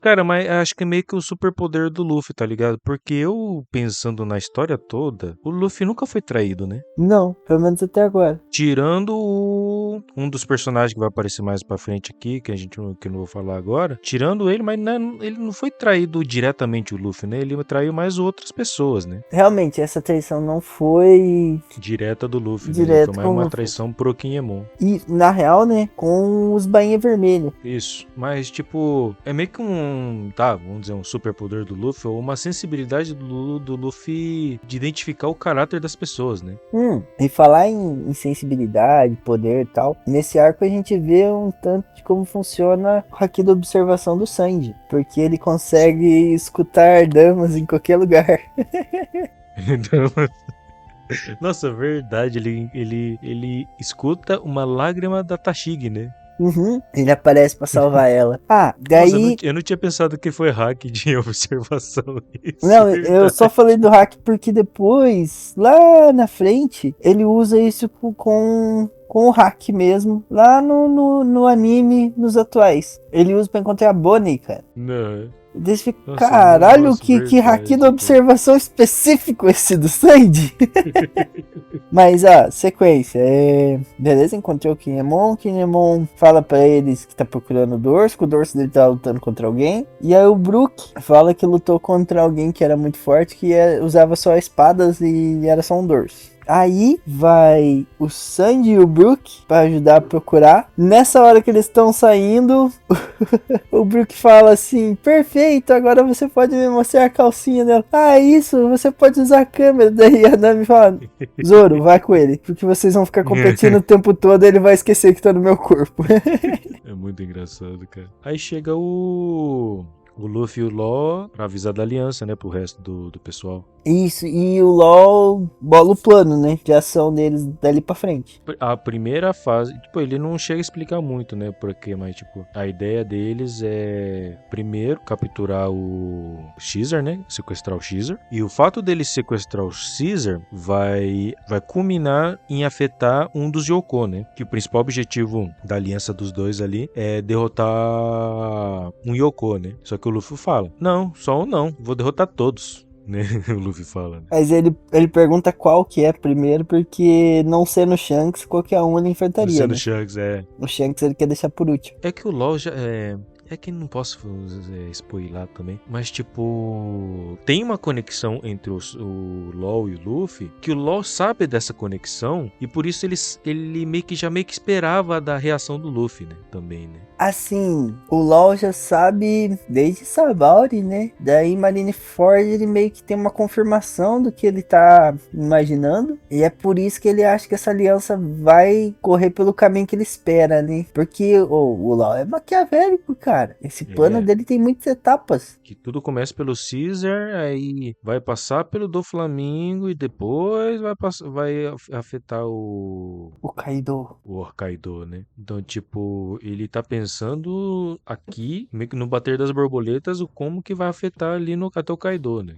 Cara, mas acho que é meio que o superpoder do Luffy, tá ligado? Porque eu, pensando na história toda, o Luffy nunca foi traído, né? Não, pelo menos até agora. Tirando um dos personagens que vai aparecer mais pra frente aqui, que eu não vou falar agora. Tirando ele, mas ele não foi traído diretamente o Luffy, né? Ele traiu mais outras pessoas, né? Realmente, essa traição não foi direta do Luffy, direto, né? Foi mais uma traição pro Kinemon. E, na real, né, com os bainha vermelha. Isso, mas tipo, é meio que vamos dizer, um superpoder do Luffy, ou uma sensibilidade do Luffy de identificar o caráter das pessoas, né? E falar em sensibilidade, poder e tal, nesse arco a gente vê um tanto de como funciona o haki da observação do Sanji, porque ele consegue escutar damas em qualquer lugar. Nossa, verdade, ele escuta uma lágrima da Tashigi, né? Ele aparece pra salvar ela. Daí... Nossa, eu não tinha pensado que foi hack de observação. Isso, não, eu só falei do hack porque depois, lá na frente, ele usa isso com o hack mesmo, lá no anime, nos atuais. Ele usa pra encontrar a Bonnie, cara. Não. Eles ficam, caralho, que haki da observação específico esse do Sandy. Mas, sequência. Beleza, encontrei o Kinemon. Kinemon fala pra eles que tá procurando o Dorso, que o Dorso dele tá lutando contra alguém. E aí o Brook fala que lutou contra alguém que era muito forte, que usava só espadas e era só um Dorso. Aí vai o Sandy e o Brook pra ajudar a procurar. Nessa hora que eles estão saindo, o Brook fala assim: perfeito, agora você pode me mostrar a calcinha dela. Isso, você pode usar a câmera. Daí a Nami fala: Zoro, vai com ele, porque vocês vão ficar competindo o tempo todo e ele vai esquecer que tá no meu corpo. É muito engraçado, cara. Aí chega o Luffy e o Law pra avisar da aliança, né, pro resto do pessoal. Isso, e o LOL bola o plano, né, de ação deles dali pra frente. A primeira fase, tipo, ele não chega a explicar muito, né, porque, mas, tipo, a ideia deles é, primeiro, capturar o Caesar, né, sequestrar o Caesar, e o fato deles sequestrar o Caesar vai culminar em afetar um dos Yonko, né, que o principal objetivo da aliança dos dois ali é derrotar um Yonko, né, só que o Luffy fala: não, só um não, vou derrotar todos. Né? O Luffy fala, né? Mas ele pergunta qual que é primeiro, porque não sendo o Shanks, qualquer um ele enfrentaria. Não sendo o Shanks, O Shanks ele quer deixar por último. É que o LoL já é que não posso spoiler também, mas tipo, tem uma conexão entre o LoL e o Luffy, que o LoL sabe dessa conexão e por isso ele meio que esperava da reação do Luffy, né? Também, né? Assim, o LoL já sabe desde Sabaody, né? Daí Marineford ele meio que tem uma confirmação do que ele tá imaginando. E é por isso que ele acha que essa aliança vai correr pelo caminho que ele espera, né? Porque o LoL é maquiavélico, cara. Esse plano dele tem muitas etapas. Que tudo começa pelo Caesar, aí vai passar pelo Doflamingo e depois vai afetar o Kaido. O Kaido, né? Então, tipo, ele tá pensando aqui, meio que no bater das borboletas, o como que vai afetar ali até o Kaido, né?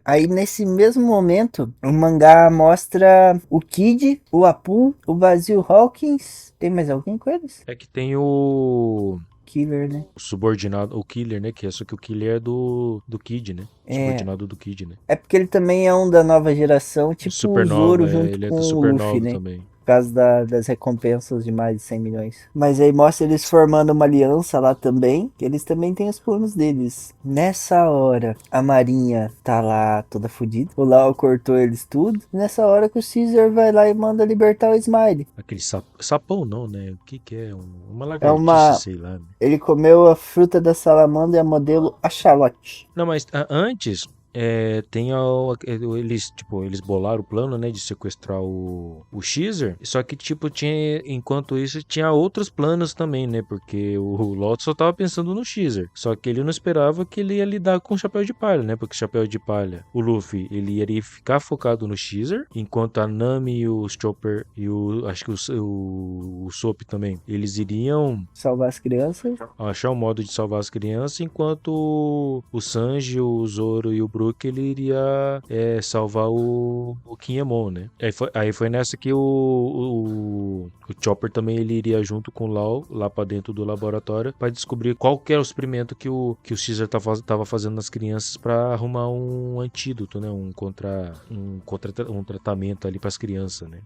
Aí nesse mesmo momento, o mangá mostra o Kid, o Apu, o Basil Hawkins. Tem mais alguém com eles? É que tem o Killer, né? O subordinado, o Killer, né? Que é só que o Killer é do Kid, né? Subordinado do Kid, né? É porque ele também é um da nova geração, tipo o Zoro junto ele com é do o Supernova Luffy, né? também. Por causa das recompensas de mais de 100 milhões. Mas aí mostra eles formando uma aliança lá também, que eles também têm os planos deles. Nessa hora, a Marinha tá lá toda fodida. O Lau cortou eles tudo. Nessa hora que o Caesar vai lá e manda libertar o Smiley. Aquele sapão não, né? O que é? Uma É lagartixa, uma... sei lá. Né? Ele comeu a fruta da salamandra modelo Axalote. Não, mas antes... eles bolaram o plano, né, de sequestrar o Caesar, só que, tipo, enquanto isso, tinha outros planos também, né, porque o Lot só tava pensando no Caesar, só que ele não esperava que ele ia lidar com o Chapéu de Palha, né, porque o Chapéu de Palha, o Luffy, ele iria ficar focado no Caesar, enquanto a Nami e o Chopper e acho que o Sop também, eles iriam salvar as crianças, achar um modo de salvar as crianças, enquanto o Sanji, o Zoro e o Brook ele iria salvar o Kinemon, né? Aí foi nessa que o Chopper também ele iria junto com o Lau lá pra dentro do laboratório para descobrir qual que era o experimento que o Caesar tava fazendo nas crianças para arrumar um antídoto, né? Um tratamento ali pras crianças, né?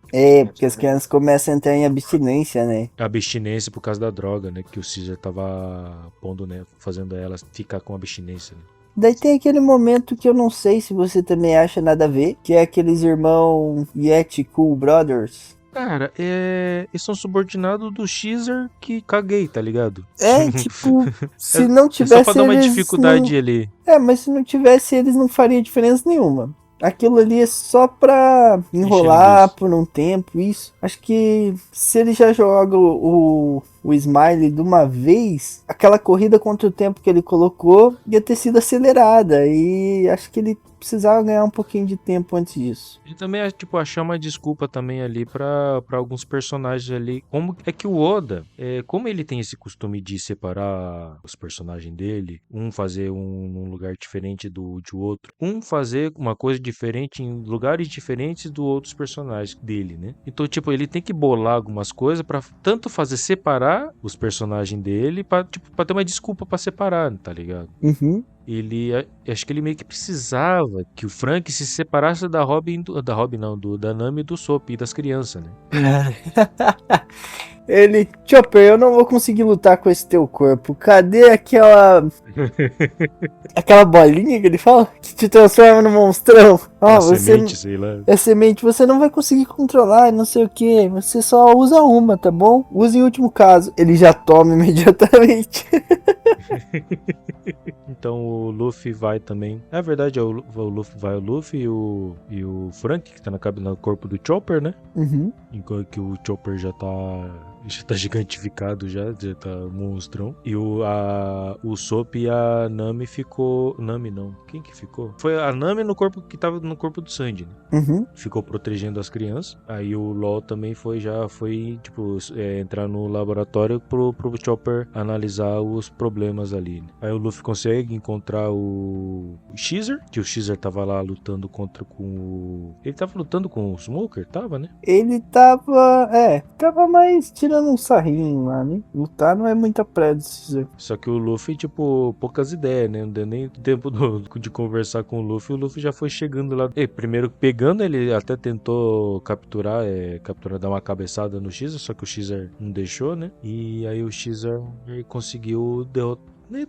Porque as crianças começam a entrar em abstinência, né? Abstinência por causa da droga, né? Que o Caesar tava pondo, né? Fazendo elas ficar com abstinência, né? Daí tem aquele momento que eu não sei se você também acha nada a ver, que é aqueles irmãos Yeti Cool Brothers. Cara, eles são subordinados do Caesar que caguei, tá ligado? Tipo, se não tivesse só pra dar uma eles dificuldade não... ali. Mas se não tivesse eles não faria diferença nenhuma. Aquilo ali é só pra enrolar por um tempo, isso. Acho que se ele já joga o Smiley de uma vez, aquela corrida contra o tempo que ele colocou ia ter sido acelerada. E acho que ele precisava ganhar um pouquinho de tempo antes disso. E também, tipo, achar uma desculpa também ali pra alguns personagens ali. Como é que o Oda, como ele tem esse costume de separar os personagens dele, um fazer num lugar diferente de outro, um fazer uma coisa diferente em lugares diferentes dos outros personagens dele, né? Então, tipo, ele tem que bolar algumas coisas pra tanto fazer separar os personagens dele, pra ter uma desculpa pra separar, tá ligado? Uhum. Acho que ele meio que precisava que o Frank se separasse da Nami e do Sop e das crianças, né? Ele, Chopper, eu não vou conseguir lutar com esse teu corpo. Cadê aquela bolinha que ele fala? Que te transforma no monstrão. Semente, sei lá. É semente, você não vai conseguir controlar, não sei o que. Você só usa uma, tá bom? Use em último caso. Ele já toma imediatamente. Então o Luffy vai também. Na verdade, o Luffy e o Frank, que tá no corpo do Chopper, né? Uhum. Enquanto que o Chopper já tá gigantificado, já tá monstrão. E o Sop e a Nami ficou... Nami não. Quem que ficou? Foi a Nami que tava no corpo do Sanji, né? Uhum. Ficou protegendo as crianças. Aí o LOL também foi tipo, entrar no laboratório pro Chopper analisar os problemas ali, né? Aí o Luffy consegue encontrar o Caesar, que o Caesar tava lá lutando Ele tava lutando com o Smoker? Tava, né? Ele tava mais tirando um sarrinho lá, né? Lutar não é muita pressa do Caesar. Só que o Luffy, tipo, poucas ideias, né? Não deu nem tempo de conversar com o Luffy já foi chegando lá. Primeiro pegando, ele até tentou capturar, dar uma cabeçada no Caesar, só que o Caesar não deixou, né? E aí o Caesar conseguiu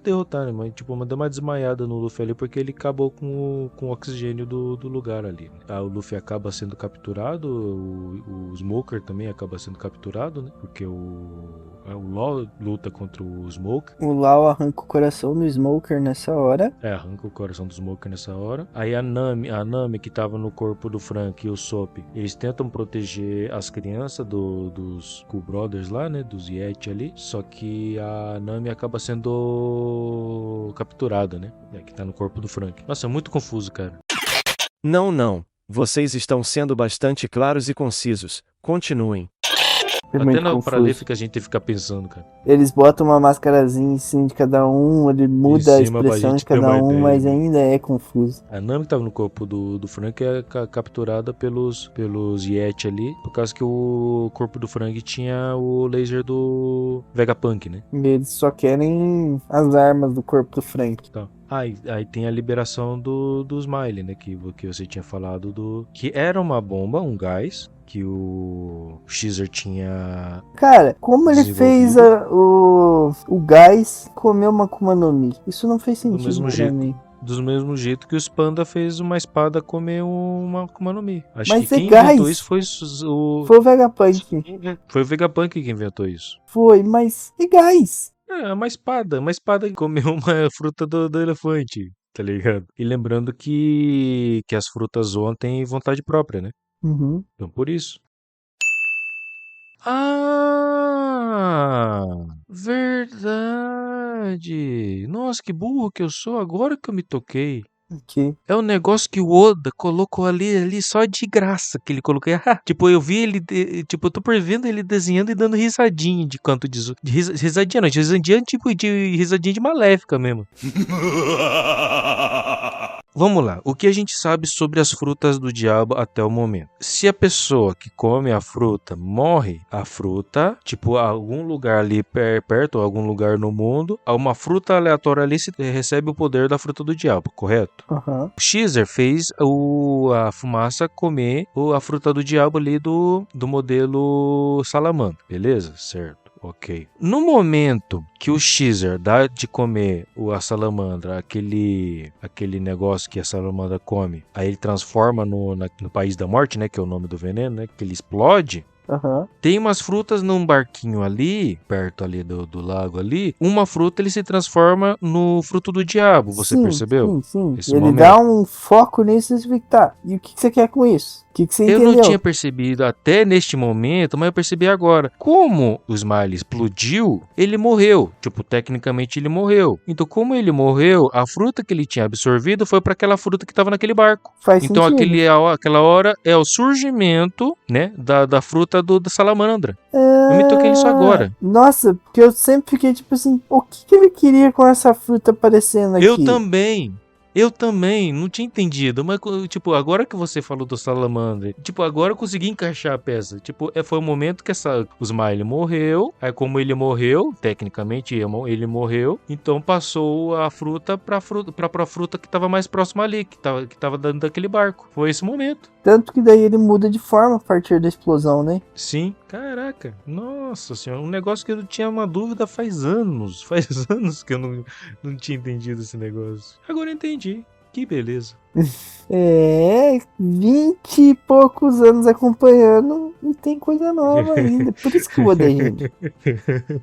derrotar, né? Mas, tipo, mandou uma desmaiada no Luffy ali, porque ele acabou com o oxigênio do lugar ali, né? Aí o Luffy acaba sendo capturado, o Smoker também acaba sendo capturado, né? Porque o Law luta contra o Smoker. O Law arranca o coração do Smoker nessa hora. Arranca o coração do Smoker nessa hora. Aí a Nami que tava no corpo do Frank e o Sop, eles tentam proteger as crianças dos Cool Brothers lá, né? Dos Yeti ali. Só que a Nami acaba sendo capturada, né? Que tá no corpo do Frank. Nossa, é muito confuso, cara. Não. Vocês estão sendo bastante claros e concisos. Continuem. Até na paralífica a gente tem que ficar pensando, cara. Eles botam uma mascarazinha em cima de cada um, ele muda a expressão de cada um, mas ainda é confuso. A Nami que tava no corpo do Frank é capturada pelos Yeti ali, por causa que o corpo do Frank tinha o laser do Vegapunk, né? E eles só querem as armas do corpo do Frank. Tá. Aí tem a liberação do Smiley, né? Que você tinha falado que era uma bomba, um gás, que o Xer tinha. Cara, como ele fez Desenvolvido. o gás comer uma Akuma no Mi? Isso não fez sentido mesmo pra jeito. mim. Do mesmo jeito que os Panda fez uma espada comer uma Akuma no Mi. Acho Mas que é quem gás. inventou isso foi o. Foi o Vegapunk. Foi o Vegapunk que inventou isso. Foi, mas é gás. É, uma espada que comeu uma fruta do elefante, tá ligado? E lembrando que as frutas zoam têm vontade própria, né? Uhum. Então por isso. Ah, verdade. Nossa, que burro que eu sou, agora que eu me toquei. Ok. É um negócio que o Oda colocou ali só de graça, que ele colocou. Tipo, eu vi ele, tipo, eu tô prevendo ele desenhando e dando risadinha de canto de risadinha, não, de risadinha tipo de risadinha de maléfica mesmo. Vamos lá, o que a gente sabe sobre as frutas do diabo até o momento? Se a pessoa que come a fruta morre, a fruta, tipo, algum lugar ali perto, algum lugar no mundo, uma fruta aleatória ali recebe o poder da fruta do diabo, correto? Uhum. O Xer fez a fumaça comer a fruta do diabo ali do modelo salamandra, beleza? Certo. Ok. No momento que o Xer dá de comer a salamandra, aquele negócio que a salamandra come, aí ele transforma no país da morte, né? Que é o nome do veneno, né? Que ele explode. Uhum. Tem umas frutas num barquinho ali, perto ali do lago ali. Uma fruta ele se transforma no fruto do diabo, você percebeu? Sim. Esse Ele momento. dá um foco nisso e explica, tá, e o que você quer com isso? O que você Eu entendeu? não tinha percebido até neste momento, mas eu percebi agora. Como o Smiley explodiu, ele morreu. Tipo, tecnicamente ele morreu. Então, como ele morreu, a fruta que ele tinha absorvido foi para aquela fruta que estava naquele barco. Faz Então, sentido. aquela hora é o surgimento, né, da fruta da salamandra. Eu me toquei nisso agora. Nossa, porque eu sempre fiquei tipo assim, o que ele queria com essa fruta aparecendo aqui? Eu também, não tinha entendido, mas, tipo, agora que você falou do salamandra, tipo, agora eu consegui encaixar a peça. Tipo, foi o momento que o Smiley morreu, aí como ele morreu, tecnicamente ele morreu, então passou a fruta pra fruta que tava mais próxima ali, que tava dentro daquele barco. Foi esse momento. Tanto que daí ele muda de forma a partir da explosão, né? Sim, caraca, nossa senhora, um negócio que eu tinha uma dúvida faz anos que eu não tinha entendido esse negócio. Agora eu entendi, que beleza. 20 e poucos anos acompanhando e tem coisa nova ainda. Por isso que eu odeio ele.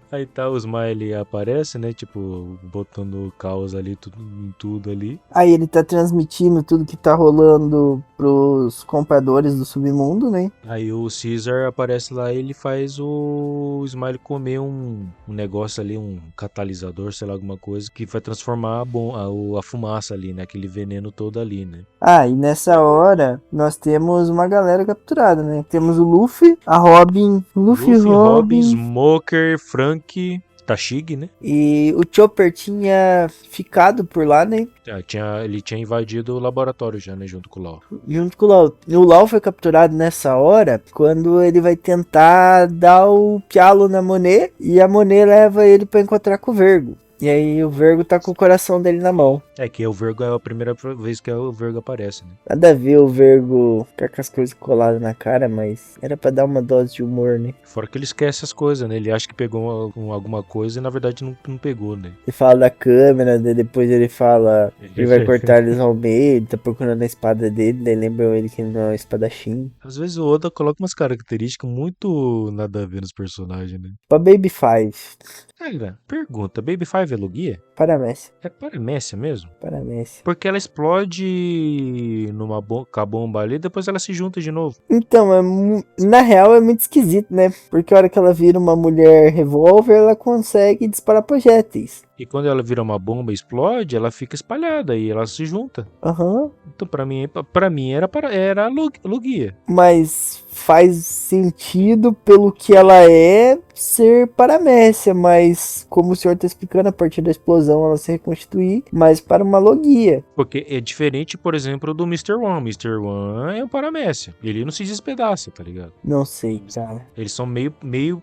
Aí tá, o Smiley aparece, né? Tipo, botando caos ali em tudo ali. Aí ele tá transmitindo tudo que tá rolando pros compradores do submundo, né? Aí o Caesar aparece lá e ele faz o Smiley comer um negócio ali, um catalisador, sei lá, alguma coisa, que vai transformar a fumaça ali, né? Aquele veneno todo ali, né? Ah, e nessa hora nós temos uma galera capturada, né? Temos o Luffy, a Robin, Luffy, Robin, Smoker, Frank, Tashig, né? E o Chopper tinha ficado por lá, né? Ele tinha invadido o laboratório já, né? Junto com o Law. Junto com o Law. E o Law foi capturado nessa hora, quando ele vai tentar dar o pialo na Monet, e a Monet leva ele pra encontrar com o Vergo. E aí o Vergo tá com o coração dele na mão. É que o Vergo é a primeira vez que o Vergo aparece, né? Nada a ver o Vergo ficar com as coisas coladas na cara, mas era pra dar uma dose de humor, né? Fora que ele esquece as coisas, né? Ele acha que pegou alguma coisa e na verdade não pegou, né? Ele fala da câmera, daí depois ele fala que vai cortar eles ao meio, ele tá procurando a espada dele, daí lembram ele que ele não é um espadachim. Às vezes o Oda coloca umas características muito nada a ver nos personagens, né? Pra Baby Five. Cara, pergunta, Baby Five é Lugia? Paramécia. É Paramécia mesmo? Paramécia. Porque ela explode com a bomba ali e depois ela se junta de novo. Então, na real é muito esquisito, né? Porque a hora que ela vira uma mulher revólver, ela consegue disparar projéteis. E quando ela vira uma bomba e explode, ela fica espalhada e ela se junta. Aham. Então pra mim era Lugia. Mas faz sentido pelo que ela é ser Paramécia, mas como o senhor tá explicando, a partir da explosão ela se reconstituir, mas para uma Logia. Porque é diferente, por exemplo, do Mr. One. Mr. One é o Paramécia. Ele não se despedaça, tá ligado? Não sei, cara. Eles são meio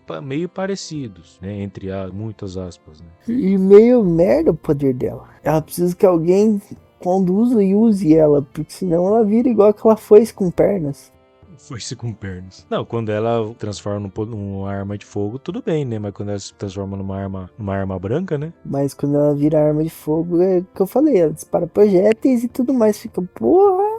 parecidos, né? Entre muitas aspas, né? E meio merda o poder dela. Ela precisa que alguém conduza e use ela, porque senão ela vira igual aquela foice com pernas. Foice com pernas. Não, quando ela transforma numa arma de fogo, tudo bem, né? Mas quando ela se transforma numa arma branca, né? Mas quando ela vira arma de fogo, é o que eu falei, ela dispara projéteis e tudo mais. Fica, porra!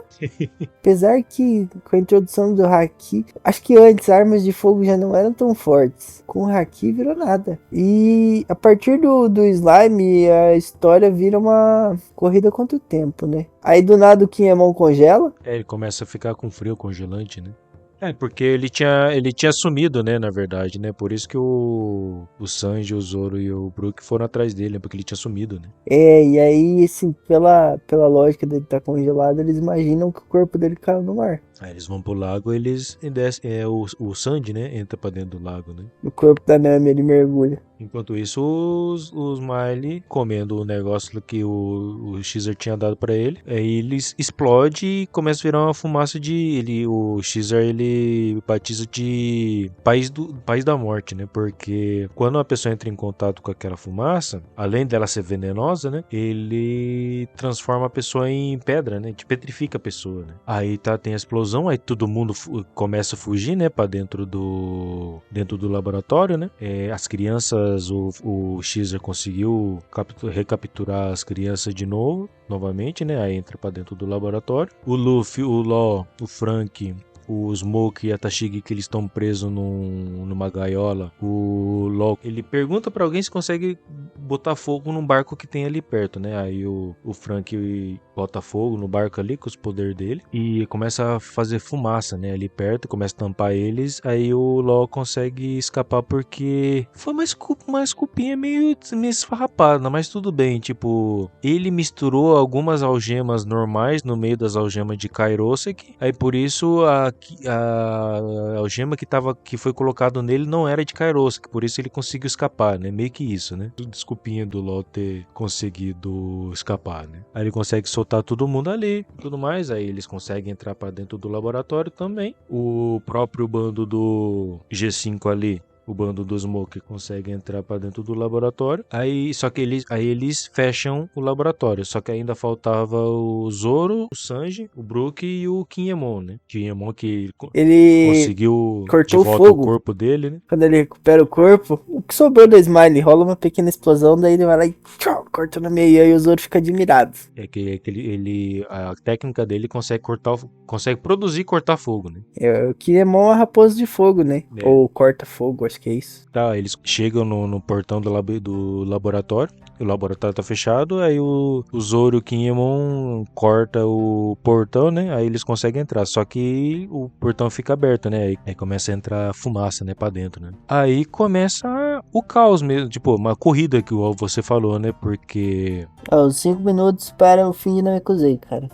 Apesar que com a introdução do Haki, acho que antes armas de fogo já não eram tão fortes. Com o Haki virou nada. E a partir do slime, a história vira uma corrida contra o tempo, né? Aí do nada o Kinemon congela. Ele começa a ficar com frio congelante, né? Porque ele tinha sumido, né, na verdade, né? Por isso que o Sanji, o Zoro e o Brook foram atrás dele, né? Porque ele tinha sumido, né? E aí, assim, pela lógica dele estar congelado, eles imaginam que o corpo dele caiu no mar. Aí eles vão pro lago, eles descem, o Sanji, né, entra pra dentro do lago, né? O corpo da Nami, ele mergulha. Enquanto isso, os Miley comendo o negócio que o Xer tinha dado pra ele. Aí eles explodem e começa a virar uma fumaça o Xer, ele batiza de país da morte, né? Porque quando uma pessoa entra em contato com aquela fumaça, além dela ser venenosa, né? Ele transforma a pessoa em pedra, né? Petrifica a pessoa, né? Aí tem a explosão, aí todo mundo começa a fugir, né? Pra dentro do laboratório, né? As crianças, o Xer conseguiu recapturar as crianças de novo, novamente, né? Aí entra pra dentro do laboratório. O Luffy, o Law, o Frank, o Smoke e a Tashigi, que eles estão presos numa gaiola. O Law, ele pergunta pra alguém se consegue botar fogo num barco que tem ali perto, né? Aí o Frank bota fogo no barco ali com os poderes dele e começa a fazer fumaça, né? Ali perto, começa a tampar eles. Aí o Law consegue escapar porque foi uma esculpinha meio esfarrapada, mas tudo bem. Tipo, ele misturou algumas algemas normais no meio das algemas de Kairoseki. Aí por isso a algema que foi colocado nele não era de Kairoseki, por isso ele conseguiu escapar, né? Meio que isso, né? Desculpinha do Law ter conseguido escapar, né? Aí ele consegue soltar todo mundo ali, tudo mais, aí eles conseguem entrar pra dentro do laboratório também. O próprio bando do G5 ali, o bando do Smoke, consegue entrar pra dentro do laboratório. Só que eles fecham o laboratório. Só que ainda faltava o Zoro, o Sanji, o Brook e o Kinemon, né? Kinemon que ele conseguiu cortou de volta o fogo. O corpo dele, né? Quando ele recupera o corpo, o que sobrou da Smiley rola uma pequena explosão, daí ele vai lá e tchau, corta no meio, e aí o Zoro fica admirado. A técnica dele consegue produzir e cortar fogo, né? O Kinemon é a raposa de fogo, né? Ou corta-fogo, acho que é isso. Tá, eles chegam no portão do laboratório. O laboratório tá fechado. Aí o Zoro e o Kinemon corta o portão, né? Aí eles conseguem entrar. Só que o portão fica aberto, né? Aí começa a entrar fumaça, né? Pra dentro, né? Aí começa o caos mesmo. Tipo, uma corrida que você falou, né? Porque... Os 5 minutos para o fim de Namekusei, cara.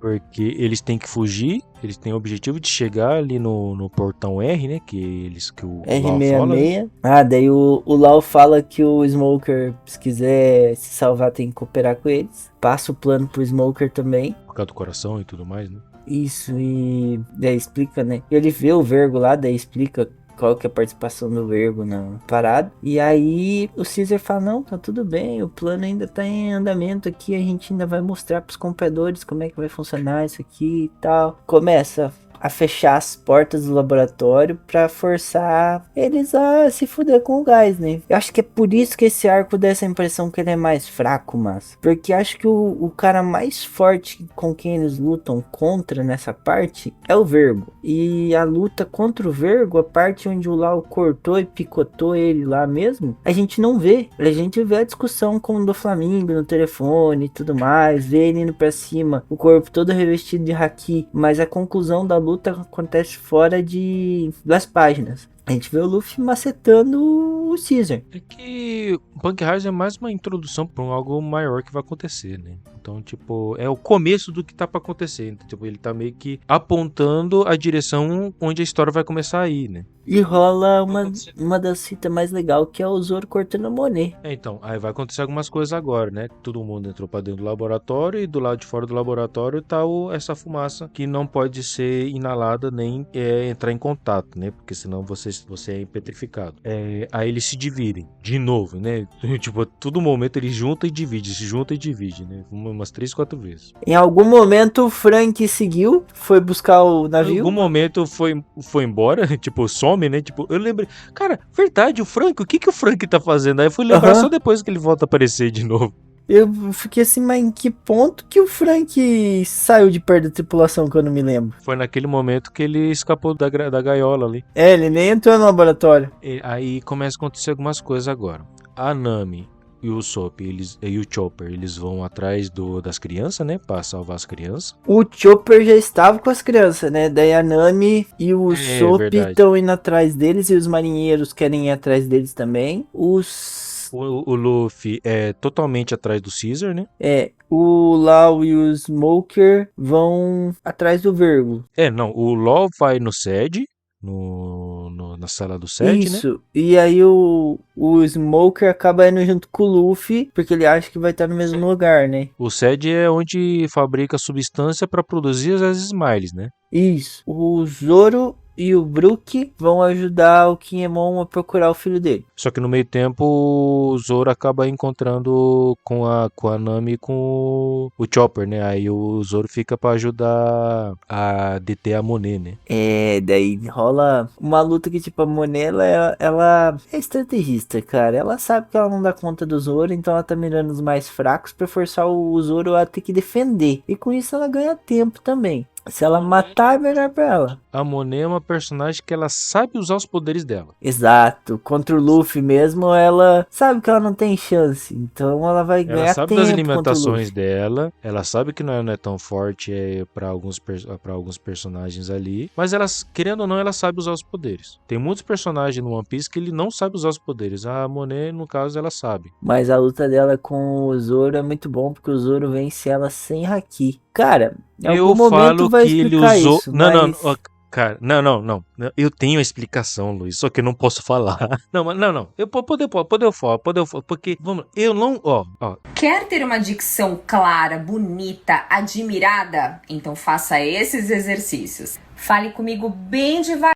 Porque eles têm que fugir, eles têm o objetivo de chegar ali no portão R, né? Que o R66. Lau fala, né? Daí o Lau fala que o Smoker, se quiser se salvar, tem que cooperar com eles. Passa o plano pro Smoker também. Por causa do coração e tudo mais, né? Isso, e daí explica, né? Ele vê o Vergo lá, daí explica qual que é a participação do Vergo na parada. E aí o Caesar fala, não, tá tudo bem, o plano ainda tá em andamento aqui, a gente ainda vai mostrar pros compradores como é que vai funcionar isso aqui e tal. Começa a fechar as portas do laboratório pra forçar eles a se fuder com o gás, né? Eu acho que é por isso que esse arco dá essa impressão que ele é mais fraco, mas... Porque acho que o cara mais forte com quem eles lutam contra nessa parte é o Vergo. E a luta contra o Vergo, a parte onde o Lau cortou e picotou ele lá mesmo, a gente não vê. A gente vê a discussão com o do Flamingo no telefone e tudo mais, vê ele indo pra cima, o corpo todo revestido de haki, mas a conclusão da luta acontece fora das páginas. A gente vê o Luffy macetando o Caesar. É que o Punk Hazard é mais uma introdução para algo maior que vai acontecer, né? Então, tipo, é o começo do que tá pra acontecer. Então, tipo, ele tá meio que apontando a direção onde a história vai começar a ir, né? E rola uma das fitas mais legais, que é o Zoro cortando a Monet. Então, aí vai acontecer algumas coisas agora, né? Todo mundo entrou pra dentro do laboratório e do lado de fora do laboratório tá essa fumaça que não pode ser inalada nem entrar em contato, né? Porque senão você você é petrificado. Aí eles se dividem de novo, né? Tipo, a todo momento eles juntam e dividem, se juntam e dividem, né? Umas 3, 4 vezes. Em algum momento o Frank seguiu, foi buscar o Em navio. algum momento foi embora, tipo, some, né? Tipo, eu lembrei. Cara, verdade, o Frank, o que o Frank tá fazendo? Aí eu fui lembrar Aham. só depois que ele volta a aparecer de novo. Eu fiquei assim, mas em que ponto que o Frank saiu de perto da tripulação que eu não me lembro? Foi naquele momento que ele escapou da gaiola ali. Ele nem entrou no laboratório. Aí começa a acontecer algumas coisas agora. A Nami e o Sop e o Chopper, eles vão atrás das crianças, né? Pra salvar as crianças. O Chopper já estava com as crianças, né? Daí a Nami e o Sop verdade. estão indo atrás deles e os marinheiros querem ir atrás deles também. O Luffy é totalmente atrás do Caesar, né? O Lau e o Smoker vão atrás do Vergo. Não, o Law vai no SED, na sala do SED, né? Isso. E aí o Smoker acaba indo junto com o Luffy, porque ele acha que vai estar no mesmo lugar, né? O SED é onde fabrica substância para produzir as Smiles, né? Isso. O Zoro e o Brook vão ajudar o Kinemon a procurar o filho dele. Só que no meio tempo o Zoro acaba encontrando com a Nami e com o Chopper, né? Aí o Zoro fica pra ajudar a deter a Monet, né? Daí rola uma luta que, tipo, a Monet, ela é estrategista, cara. Ela sabe que ela não dá conta do Zoro, então ela tá mirando os mais fracos pra forçar o Zoro a ter que defender. E com isso ela ganha tempo também. Se ela matar, é melhor pra ela. A Monet é uma personagem que ela sabe usar os poderes dela. Exato. Contra o Luffy mesmo, ela sabe que ela não tem chance. Então ela vai Ela ganhar sabe tempo das contra o limitações Luffy. dela, ela sabe que não é tão forte pra alguns personagens ali, mas ela, querendo ou não, ela sabe usar os poderes. Tem muitos personagens no One Piece que ele não sabe usar os poderes. A Monet, no caso, ela sabe. Mas a luta dela com o Zoro é muito bom, porque o Zoro vence ela sem haki. Cara, em algum momento vai que ele explicar usou. isso, Não, mas... ó, cara, não. Eu tenho a explicação, Luiz, só que eu não posso falar. Não. Eu poder falar, porque vamos, eu não, ó. Quer ter uma dicção clara, bonita, admirada? Então faça esses exercícios. Fale comigo bem devagar.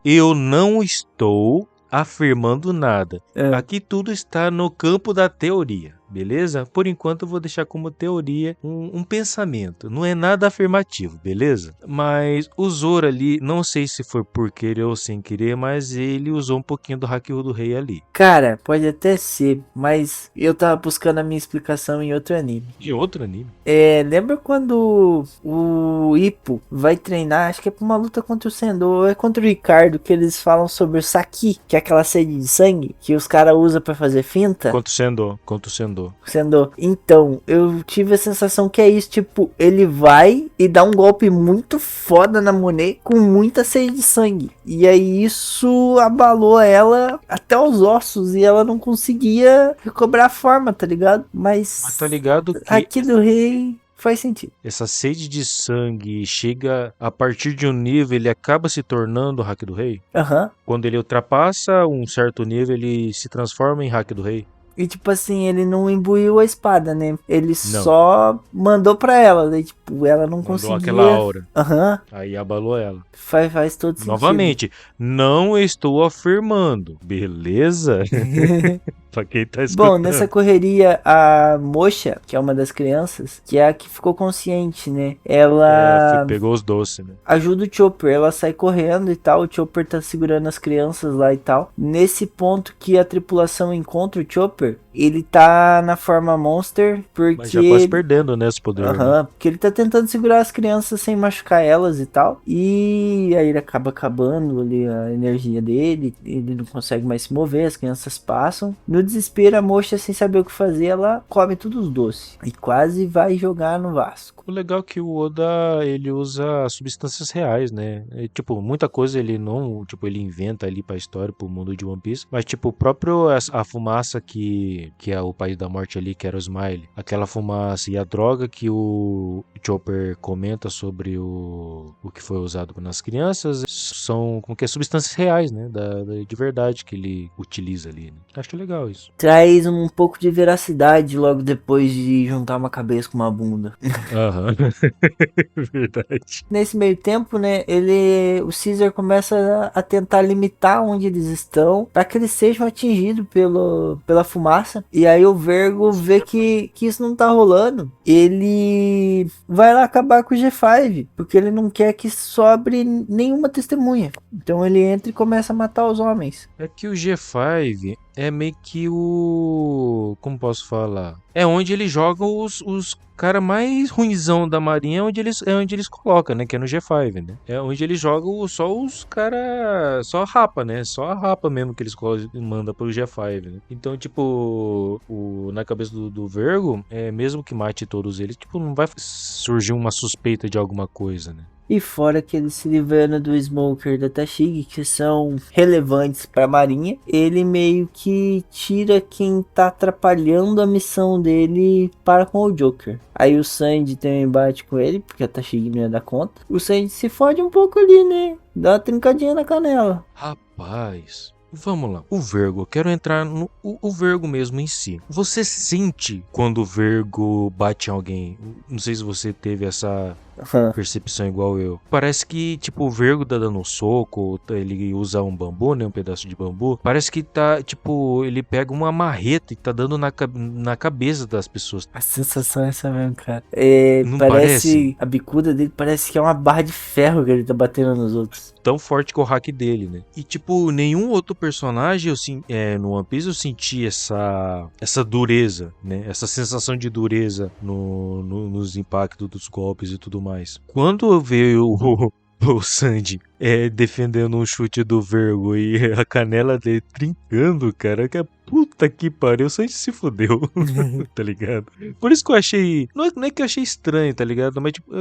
Eu não estou afirmando nada. Aqui tudo está no campo da teoria. Beleza? Por enquanto eu vou deixar como teoria um pensamento. Não é nada afirmativo, beleza? Mas o Zoro ali, não sei se foi por querer ou sem querer, mas ele usou um pouquinho do Haki do Rei ali. Cara, pode até ser, mas eu tava buscando a minha explicação em outro anime. De outro anime? Lembra quando o Ippo vai treinar, acho que é pra uma luta contra o Sendo, ou é contra o Ricardo, que eles falam sobre o Saki, que é aquela sede de sangue que os caras usam pra fazer finta? Contra o Sendo. Então, eu tive a sensação que é isso, tipo, ele vai e dá um golpe muito foda na Monet com muita sede de sangue. E aí isso abalou ela até os ossos e ela não conseguia recobrar a forma, tá ligado? Mas tá ligado que Haki do Rei faz sentido. Essa sede de sangue chega a partir de um nível, ele acaba se tornando o Haki do Rei. Quando ele ultrapassa um certo nível, ele se transforma em Haki do Rei. E tipo assim, ele não imbuiu a espada, né? Ele só mandou pra ela, daí tipo, ela não conseguia. Mandou aquela aura. Aí abalou ela. Faz todo sentido. Novamente, não estou afirmando, beleza? Pra quem tá escutando. Bom, nessa correria, a Mocha, que é uma das crianças, que é a que ficou consciente, né? Ela pegou os doces, né? ajuda o Chopper, ela sai correndo e tal, o Chopper tá segurando as crianças lá e tal. Nesse ponto que a tripulação encontra o Chopper, ele tá na forma Monster, porque... Mas já quase perdendo, né, esse poder. Porque ele tá tentando segurar as crianças sem machucar elas e tal. E aí ele acaba acabando ali a energia dele, ele não consegue mais se mover, as crianças passam. No desespero, a Mocha, sem saber o que fazer, ela come todos os doces e quase vai jogar no Vasco. O legal é que o Oda, ele usa substâncias reais, né? Tipo, muita coisa ele não, tipo, ele inventa ali pra história, pro mundo de One Piece, mas tipo, o próprio a fumaça que é o País da Morte ali, que era o Smile, aquela fumaça e a droga que o Chopper comenta sobre o que foi usado nas crianças, são como que substâncias reais, né? De verdade que ele utiliza ali, né? Acho legal legal isso. Traz um pouco de veracidade logo depois de juntar uma cabeça com uma bunda. Aham. Verdade. Nesse meio tempo, né, o Caesar começa a tentar limitar onde eles estão para que eles sejam atingidos pela fumaça. E aí o Vergo vê que isso não tá rolando. Ele vai lá acabar com o G5, porque ele não quer que sobre nenhuma testemunha. Então ele entra e começa a matar os homens. É que o G5 é meio que o... Como posso falar? É onde ele joga os cara mais ruinzão da marinha, é onde eles colocam, né? Que é no G5, né? É onde eles jogam só os cara... Só a rapa, né? Só a rapa mesmo que eles mandam pro G5, né? Então, tipo... na cabeça do Vergo, mesmo que mate todos eles, tipo, não vai surgir uma suspeita de alguma coisa, né? E fora que ele se livrando do Smoker e da Tashigi, que são relevantes para a marinha, ele meio que tira quem tá atrapalhando a missão dele para com o Joker. Aí o Sanji tem um embate com ele, porque a Tashigi não ia dar conta. O Sanji se fode um pouco ali, né? Dá uma trincadinha na canela. Rapaz... Vamos lá, o Vergo, eu quero entrar no o Vergo mesmo em si. Você sente quando o Vergo bate em alguém? Não sei se você teve essa percepção igual eu. Parece que, tipo, o Vergo tá dando um soco, ele usa um bambu, né, um pedaço de bambu. Parece que tá, tipo, ele pega uma marreta e tá dando na cabeça das pessoas. A sensação é essa mesmo, cara. Não Parece... A bicuda dele parece que é uma barra de ferro que ele tá batendo nos outros. Tão forte que o hack dele, né? E, tipo, nenhum outro personagem no One Piece eu senti essa dureza, né? Essa sensação de dureza nos impactos dos golpes e tudo mais. Quando eu vejo o Sanji defendendo um chute do Vergo e a canela dele trincando, cara, que puta que pariu, o Sanji se fudeu, tá ligado? Por isso que eu achei, não é que eu achei estranho, tá ligado? Mas tipo,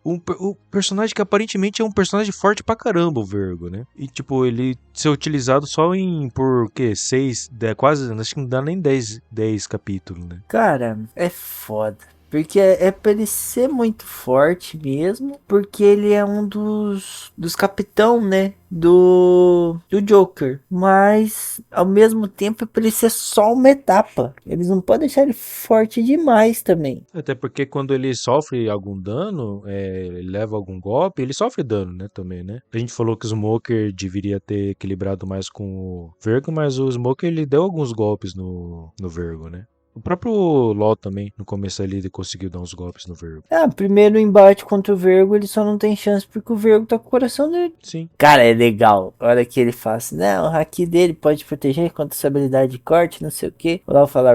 o personagem que aparentemente é um personagem forte pra caramba, o Vergo, né? E tipo, ele ser utilizado só por quê? 6, quase, acho que não dá nem 10 capítulos, né? Cara, é foda. Porque é pra ele ser muito forte mesmo. Porque ele é um dos capitão, né? Do Joker. Mas, ao mesmo tempo, é pra ele ser só uma etapa. Eles não podem deixar ele forte demais também. Até porque quando ele sofre algum dano, ele leva algum golpe, ele sofre dano, né? Também, né? A gente falou que o Smoker deveria ter equilibrado mais com o Vergo, mas o Smoker, ele deu alguns golpes no Vergo, né? O próprio LoL também, no começo ali, ele conseguiu dar uns golpes no Vergo. Primeiro embate contra o Vergo, ele só não tem chance porque o Vergo tá com o coração dele. Sim. Cara, é legal. A hora que ele fala assim, não, o haki dele pode proteger contra essa habilidade de corte, não sei o que. O LoL fala,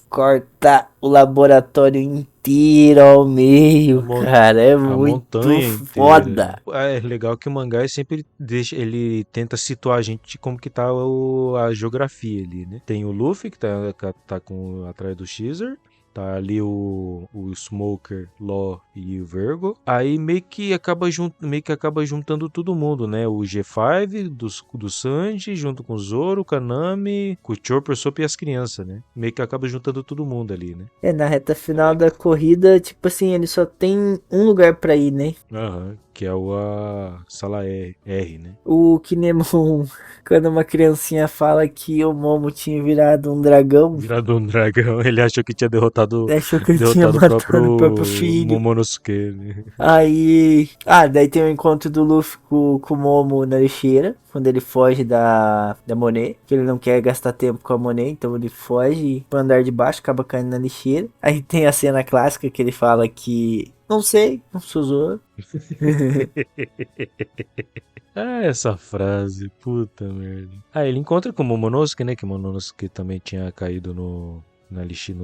corta o laboratório inteiro ao meio, cara. É muito foda. É legal que o mangá sempre ele tenta situar a gente como que tá a geografia ali, né? Tem o Luffy que tá atrás do Caesar. Tá ali o Smoker, Law e o Vergo. Aí meio que acaba juntando todo mundo, né? O G5 do Sanji, junto com o Zoro, o Kanami, com o Chopper, Sop e as crianças, né? Meio que acaba juntando todo mundo ali, né? Na reta final da corrida, tipo assim, ele só tem um lugar pra ir, né? Aham, que é a sala R, né? O Kinemon, quando uma criancinha fala que o Momo tinha virado um dragão. Ele achou que tinha derrotado que ele tinha matado o próprio filho. Momonosuke, né? Aí... daí tem o encontro do Luffy com o Momo na lixeira, quando ele foge da Monet, que ele não quer gastar tempo com a Monet, então ele foge pro andar de baixo, acaba caindo na lixeira. Aí tem a cena clássica que ele fala que... Não sei, não sou Zoro. Essa frase, puta merda. Ele encontra com o Momonosuke, né? Que o Momonosuke também tinha caído no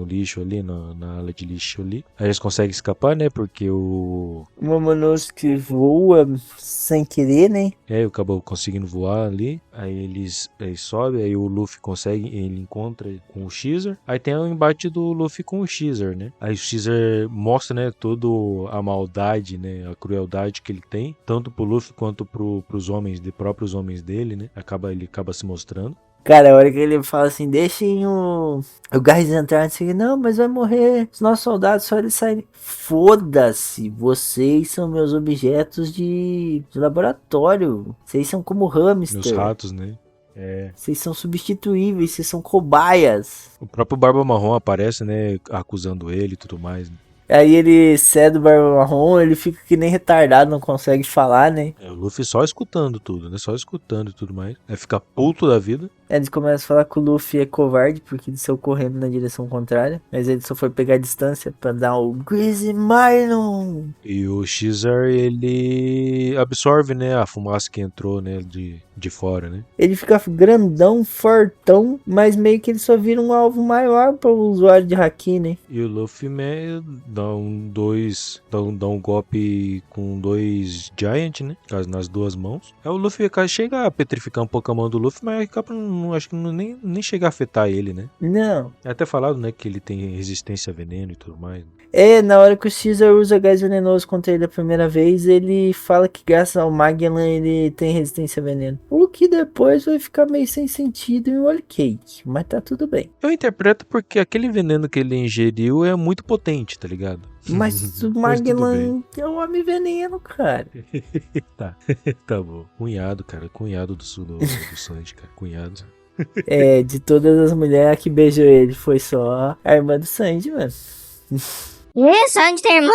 lixo ali, na ala de lixo ali. Aí eles conseguem escapar, né? Porque o Momonosuke voa sem querer, né? Acabou conseguindo voar ali. Aí eles sobem, aí o Luffy ele encontra com o Caesar. Aí tem o embate do Luffy com o Caesar, né? Aí o Caesar mostra, né, toda a maldade, né, a crueldade que ele tem, tanto pro Luffy quanto pros próprios homens dele, né? Ele acaba se mostrando. Cara, a hora que ele fala assim, deixem o Garrus entrar, não sei o que, não, mas vai morrer os nossos soldados, só eles saírem. Foda-se, vocês são meus objetos de laboratório. Vocês são como hamster. Meus ratos, né? É. Vocês são substituíveis, vocês são cobaias. O próprio Barba Marrom aparece, né? Acusando ele e tudo mais. Né? Aí ele cede o Barba Marrom, ele fica que nem retardado, não consegue falar, né? É, o Luffy só escutando tudo, né? Só escutando e tudo mais. Aí fica puto da vida. Eles começam a falar que o Luffy é covarde porque ele saiu correndo na direção contrária. Mas ele só foi pegar a distância pra dar o Greasy Marlon. E o Caesar, ele absorve, né? A fumaça que entrou, né? De fora, né? Ele fica grandão, fortão, mas meio que ele só vira um alvo maior para o usuário de Haki, né? E o Luffy dá um golpe com 2 Giant, né? Nas 2 mãos. Aí o Luffy chega a petrificar um pouco a mão do Luffy, mas acho que nem chega a afetar ele, né? Não. É até falado, né, que ele tem resistência a veneno e tudo mais. É, na hora que o Caesar usa gás venenoso contra ele a primeira vez, ele fala que graças ao Magellan ele tem resistência a veneno. O que depois vai ficar meio sem sentido em Whole Cake, mas tá tudo bem. Eu interpreto porque aquele veneno que ele ingeriu é muito potente, tá ligado? Mas o Mas tudo Magellan é um homem veneno, cara. Tá bom. Cunhado do Sanji, cara. Cunhado. É, de todas as mulheres que beijou ele, foi só a irmã do Sanji, mano. Sanji tem irmã?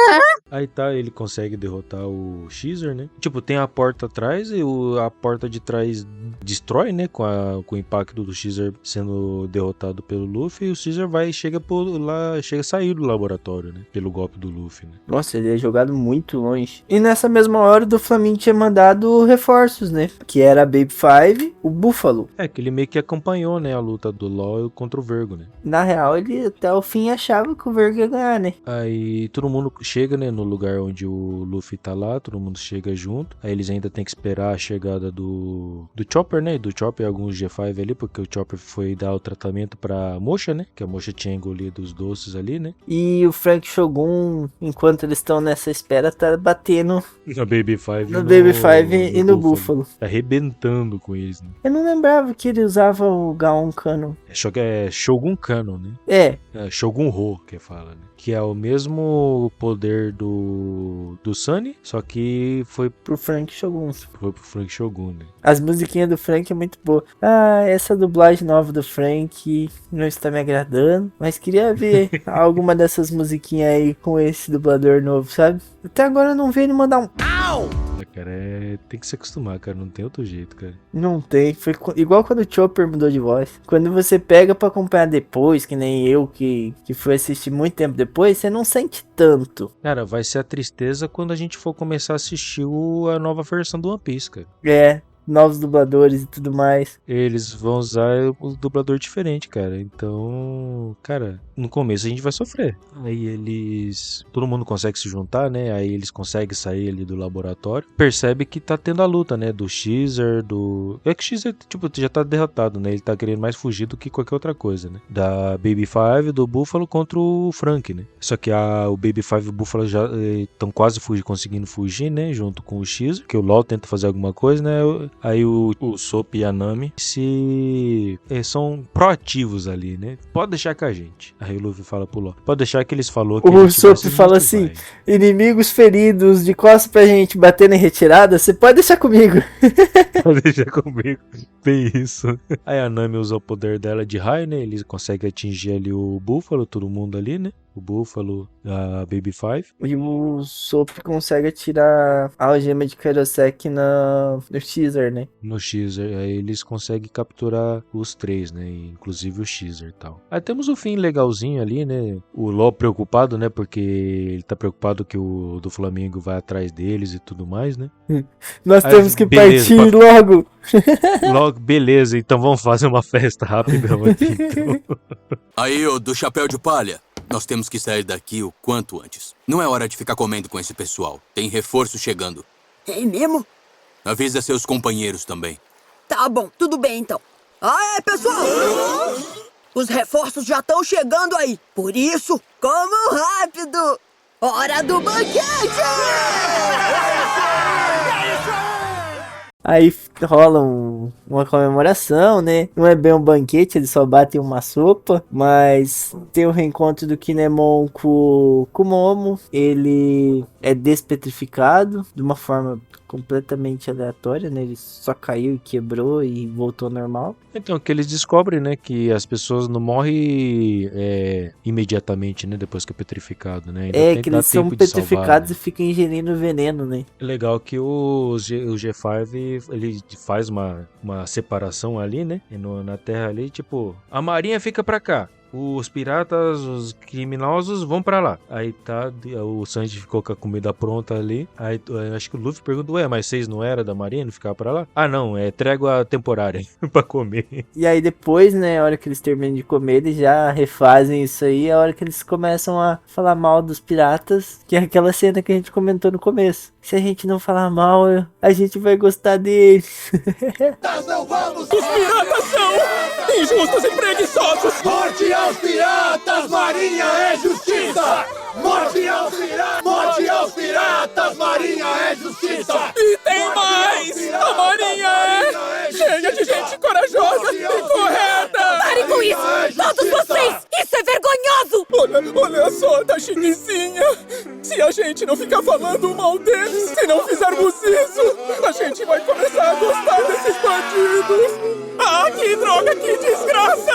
Aí tá, ele consegue derrotar o Caesar, né? Tipo, tem a porta atrás e a porta de trás destrói, né? Com o impacto do Caesar sendo derrotado pelo Luffy. E o Caesar chega a sair do laboratório, né? Pelo golpe do Luffy, né? Nossa, ele é jogado muito longe. E nessa mesma hora, o Flamengo tinha mandado reforços, né? Que era a Baby Five, o Búfalo. É, que ele meio que acompanhou, né? A luta do LoL contra o Vergo, né? Na real, ele até o fim achava que o Vergo ia ganhar, né? Aí todo mundo chega, né, no lugar onde o Luffy tá lá, todo mundo chega junto. Aí eles ainda tem que esperar a chegada do Chopper, né, do Chopper e alguns G5 ali, porque o Chopper foi dar o tratamento pra Mocha, né, que a Mocha tinha engolido os doces ali, né. E o Frank Shogun, enquanto eles estão nessa espera, tá batendo Na Baby Five. no Baby Five e no Búfalo. Tá arrebentando com eles, né. Eu não lembrava que ele usava o Gaon Kano. É Shogun Kano, né. É. É Shogun Ho, que fala, né. Que é o mesmo poder do Sunny, só que foi Pro Frank Shogun. Foi pro Frank Shogun, né? As musiquinhas do Frank é muito boa. Ah, essa dublagem nova do Frank não está me agradando, mas queria ver alguma dessas musiquinhas aí com esse dublador novo, sabe? Até agora eu não vi ele mandar um AU! Cara, tem que se acostumar, cara, não tem outro jeito, cara. Não tem, foi igual quando o Chopper mudou de voz. Quando você pega pra acompanhar depois, que nem eu que fui assistir muito tempo depois, você não sente tanto. Cara, vai ser a tristeza quando a gente for começar a assistir a nova versão do One Piece, cara. É, novos dubladores e tudo mais. Eles vão usar o dublador diferente, cara. Então, cara, no começo a gente vai sofrer. Aí todo mundo consegue se juntar, né? Aí eles conseguem sair ali do laboratório. Percebe que tá tendo a luta, né? Do Caesar, É que o Caesar, tipo, já tá derrotado, né? Ele tá querendo mais fugir do que qualquer outra coisa, né? Da Baby Five, do Buffalo contra o Frank, né? Só que o Baby Five e o Buffalo já estão quase conseguindo fugir, né? Junto com o Caesar. Que o LoL tenta fazer alguma coisa, né? Aí o Sop e a Nami são proativos ali, né? Pode deixar com a gente. Aí o Luffy fala pro LoL. Pode deixar que eles falou que o Sop fala assim: inimigos feridos de costas pra gente bater em retirada, você pode deixar comigo. Pode deixar comigo. Bem isso. Aí a Nami usa o poder dela de raio, né? Eles conseguem atingir ali o Búfalo, todo mundo ali, né? O Búfalo, a Baby Five. E o Sop consegue atirar a algema de Kairosek no Caesar, né? No Caesar. Aí eles conseguem capturar os três, né? Inclusive o Caesar e tal. Aí temos o fim legalzinho ali, né? O LoL preocupado, né? Porque ele tá preocupado que o do Flamengo vai atrás deles e tudo mais, né? Nós temos que partir logo. Logo, beleza. Então vamos fazer uma festa rapidão aqui. Então. Aí, ô do chapéu de palha. Nós temos que sair daqui o quanto antes. Não é hora de ficar comendo com esse pessoal. Tem reforço chegando. É mesmo? Avisa seus companheiros também. Tá bom, tudo bem então. Pessoal! Os reforços já estão chegando aí. Por isso, comam rápido! Hora do banquete! Aí rola uma comemoração, né? Não é bem um banquete, eles só batem uma sopa. Mas tem o reencontro do Kinemon com o Momo. Ele é despetrificado de uma forma completamente aleatória, né? Ele só caiu e quebrou e voltou ao normal. Então, que eles descobrem, né, que as pessoas não morrem imediatamente, né, depois que é petrificado, né? Ainda tem Que dar eles são tempo de salvar, petrificados né? e ficam ingerindo veneno, né? É legal que o G5, ele faz uma separação ali, né, e na Terra ali, tipo, a Marinha fica pra cá. Os piratas, os criminosos vão pra lá. Aí tá, o Sanji ficou com a comida pronta ali. Aí acho que o Luffy perguntou, mas vocês não eram da Marinha, não ficavam pra lá? Ah, não, é trégua temporária pra comer. E aí depois, né, a hora que eles terminam de comer, eles já refazem isso aí. A hora que eles começam a falar mal dos piratas, que é aquela cena que a gente comentou no começo. Se a gente não falar mal, a gente vai gostar deles. Os piratas são injustos e preguiçosos! Morte aos piratas! Marinha é justiça! Morte aos piratas! Morte aos piratas! Marinha é justiça! E tem mais! A Marinha é cheia de gente corajosa e correta! Parem com isso! Todos vocês! Isso é vergonhoso! Olha só, Tachinizinha! Se a gente não ficar falando mal deles, se não fizermos isso, a gente vai começar a gostar desses bandidos! Ah, que droga, que desgraça!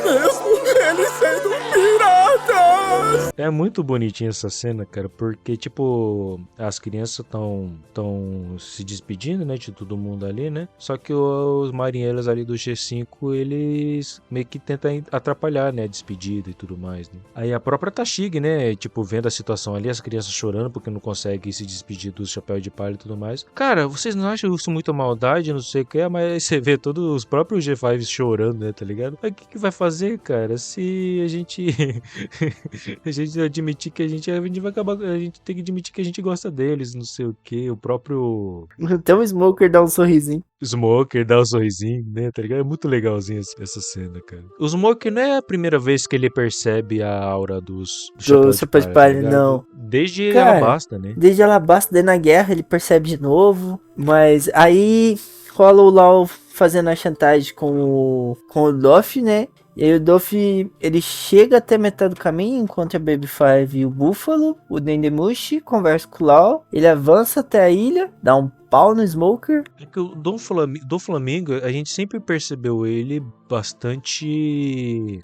Mesmo eles sendo piratas! É muito bonitinha essa cena, cara, porque, tipo, as crianças tão se despedindo, né, de todo mundo ali, né? Só que os marinheiros ali do G5, eles meio que tentam atrapalhar, né, a despedida e tudo mais, né? Aí a própria Tashigi, né, tipo, vendo a situação ali, as crianças chorando porque não conseguem se despedir do chapéu de palha e tudo mais. Cara, vocês não acham isso muita maldade, não sei o que, mas aí você vê todos os próprios G5 chorando, né, tá ligado? Mas o que vai fazer, cara, se a gente admitir que a gente vai acabar, a gente tem que admitir que a gente gosta deles, não sei o que, o próprio Até o Smoker dá um sorrisinho. Smoker dá um sorrisinho, né, tá ligado? É muito legalzinho essa cena, cara. O Smoker não é a primeira vez que ele percebe a aura do chapéu de palha, tá não. Desde Cara, Alabasta, né? Desde Alabasta, daí na guerra ele percebe de novo, mas aí rola o Law fazendo a chantagem com o Luffy, né? E aí o Luffy, ele chega até metade do caminho, encontra a Baby Five e o Búfalo, o Dendemushi, conversa com o Law, ele avança até a ilha, dá um pau no Smoker. É que o Dom Flamingo, a gente sempre percebeu ele bastante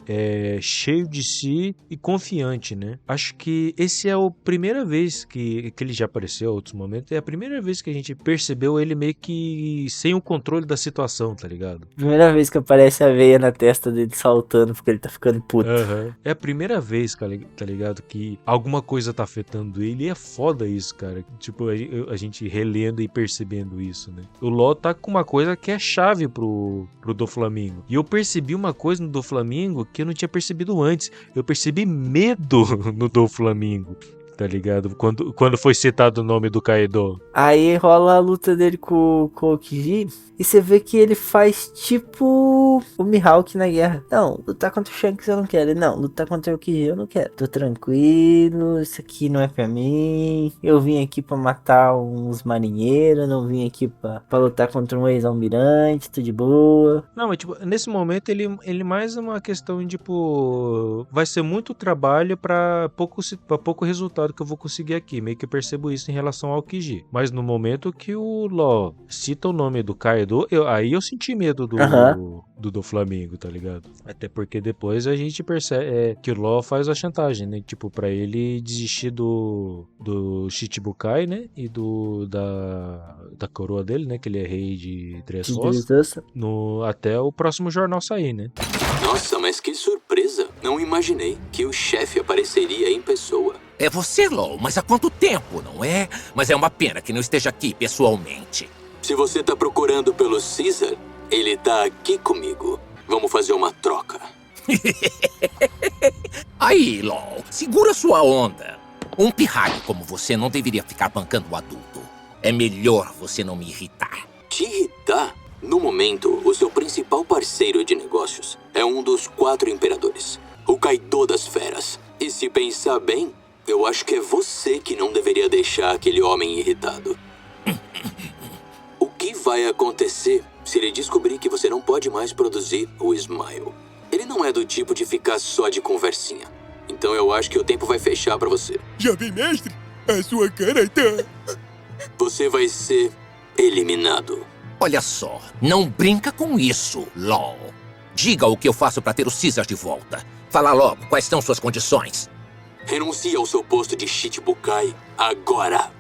cheio de si e confiante, né? Acho que esse é a primeira vez que ele já apareceu em outros momentos, é a primeira vez que a gente percebeu ele meio que sem o controle da situação, tá ligado? Primeira vez que aparece a veia na testa dele saltando porque ele tá ficando puto. Uhum. É a primeira vez, cara, tá ligado? Que alguma coisa tá afetando ele e é foda isso, cara. Tipo, a gente relendo e percebendo isso, né? O LOL tá com uma coisa que é chave pro Doflamingo. E eu percebi uma coisa no Doflamingo que eu não tinha percebido antes. Eu percebi medo no Doflamingo, tá ligado? Quando foi citado o nome do Kaido. Aí rola a luta dele com o Okiji e você vê que ele faz tipo o Mihawk na guerra. Não, lutar contra o Shanks eu não quero. Não, lutar contra o Okiji eu não quero. Tô tranquilo, isso aqui não é pra mim. Eu vim aqui pra matar uns marinheiros, não vim aqui pra lutar contra um ex-almirante, tô de boa. Não, mas tipo, nesse momento ele mais é uma questão de, tipo, vai ser muito trabalho pra pouco resultado que eu vou conseguir aqui. Meio que eu percebo isso em relação ao Okiji. Mas no momento que o Law cita o nome do Kaido, aí eu senti medo do Flamingo, tá ligado? Até porque depois a gente percebe que o Law faz a chantagem, né? Tipo, pra ele desistir do Shichibukai, né? E da coroa dele, né? Que ele é rei de Dressrosa. Até o próximo jornal sair, né? Nossa, mas que surpresa! Não imaginei que o chefe apareceria em pessoa. É você, LOL, mas há quanto tempo, não é? Mas é uma pena que não esteja aqui pessoalmente. Se você tá procurando pelo Caesar, ele tá aqui comigo. Vamos fazer uma troca. Aí, LOL, segura sua onda. Um pirralho como você não deveria ficar bancando o adulto. É melhor você não me irritar. Te irritar? No momento, o seu principal parceiro de negócios é um dos 4 imperadores, o Kaido das Feras. E se pensar bem, eu acho que é você que não deveria deixar aquele homem irritado. O que vai acontecer se ele descobrir que você não pode mais produzir o Smile? Ele não é do tipo de ficar só de conversinha. Então eu acho que o tempo vai fechar pra você. Já vi, mestre? A sua cara tá você vai ser eliminado. Olha só, não brinca com isso, LOL. Diga o que eu faço pra ter o Caesar de volta. Fala logo, quais são suas condições? Renuncie ao seu posto de Shichibukai agora.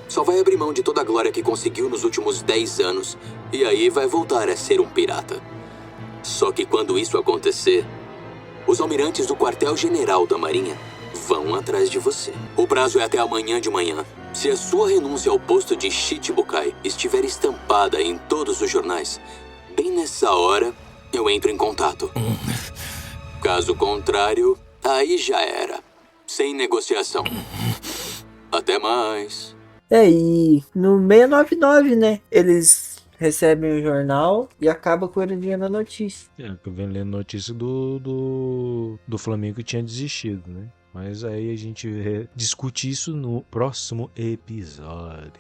Só vai abrir mão de toda a glória que conseguiu nos últimos 10 anos. E aí vai voltar a ser um pirata. Só que quando isso acontecer, os almirantes do quartel-general da Marinha vão atrás de você. O prazo é até amanhã de manhã. Se a sua renúncia ao posto de Shichibukai estiver estampada em todos os jornais, bem nessa hora, eu entro em contato. Caso contrário, aí já era. Sem negociação. Até mais. E no 699, né? Eles recebem o jornal e acaba com ele vendo a notícia. Eu venho lendo notícia do Flamengo que tinha desistido, né? Mas aí a gente discute isso no próximo episódio.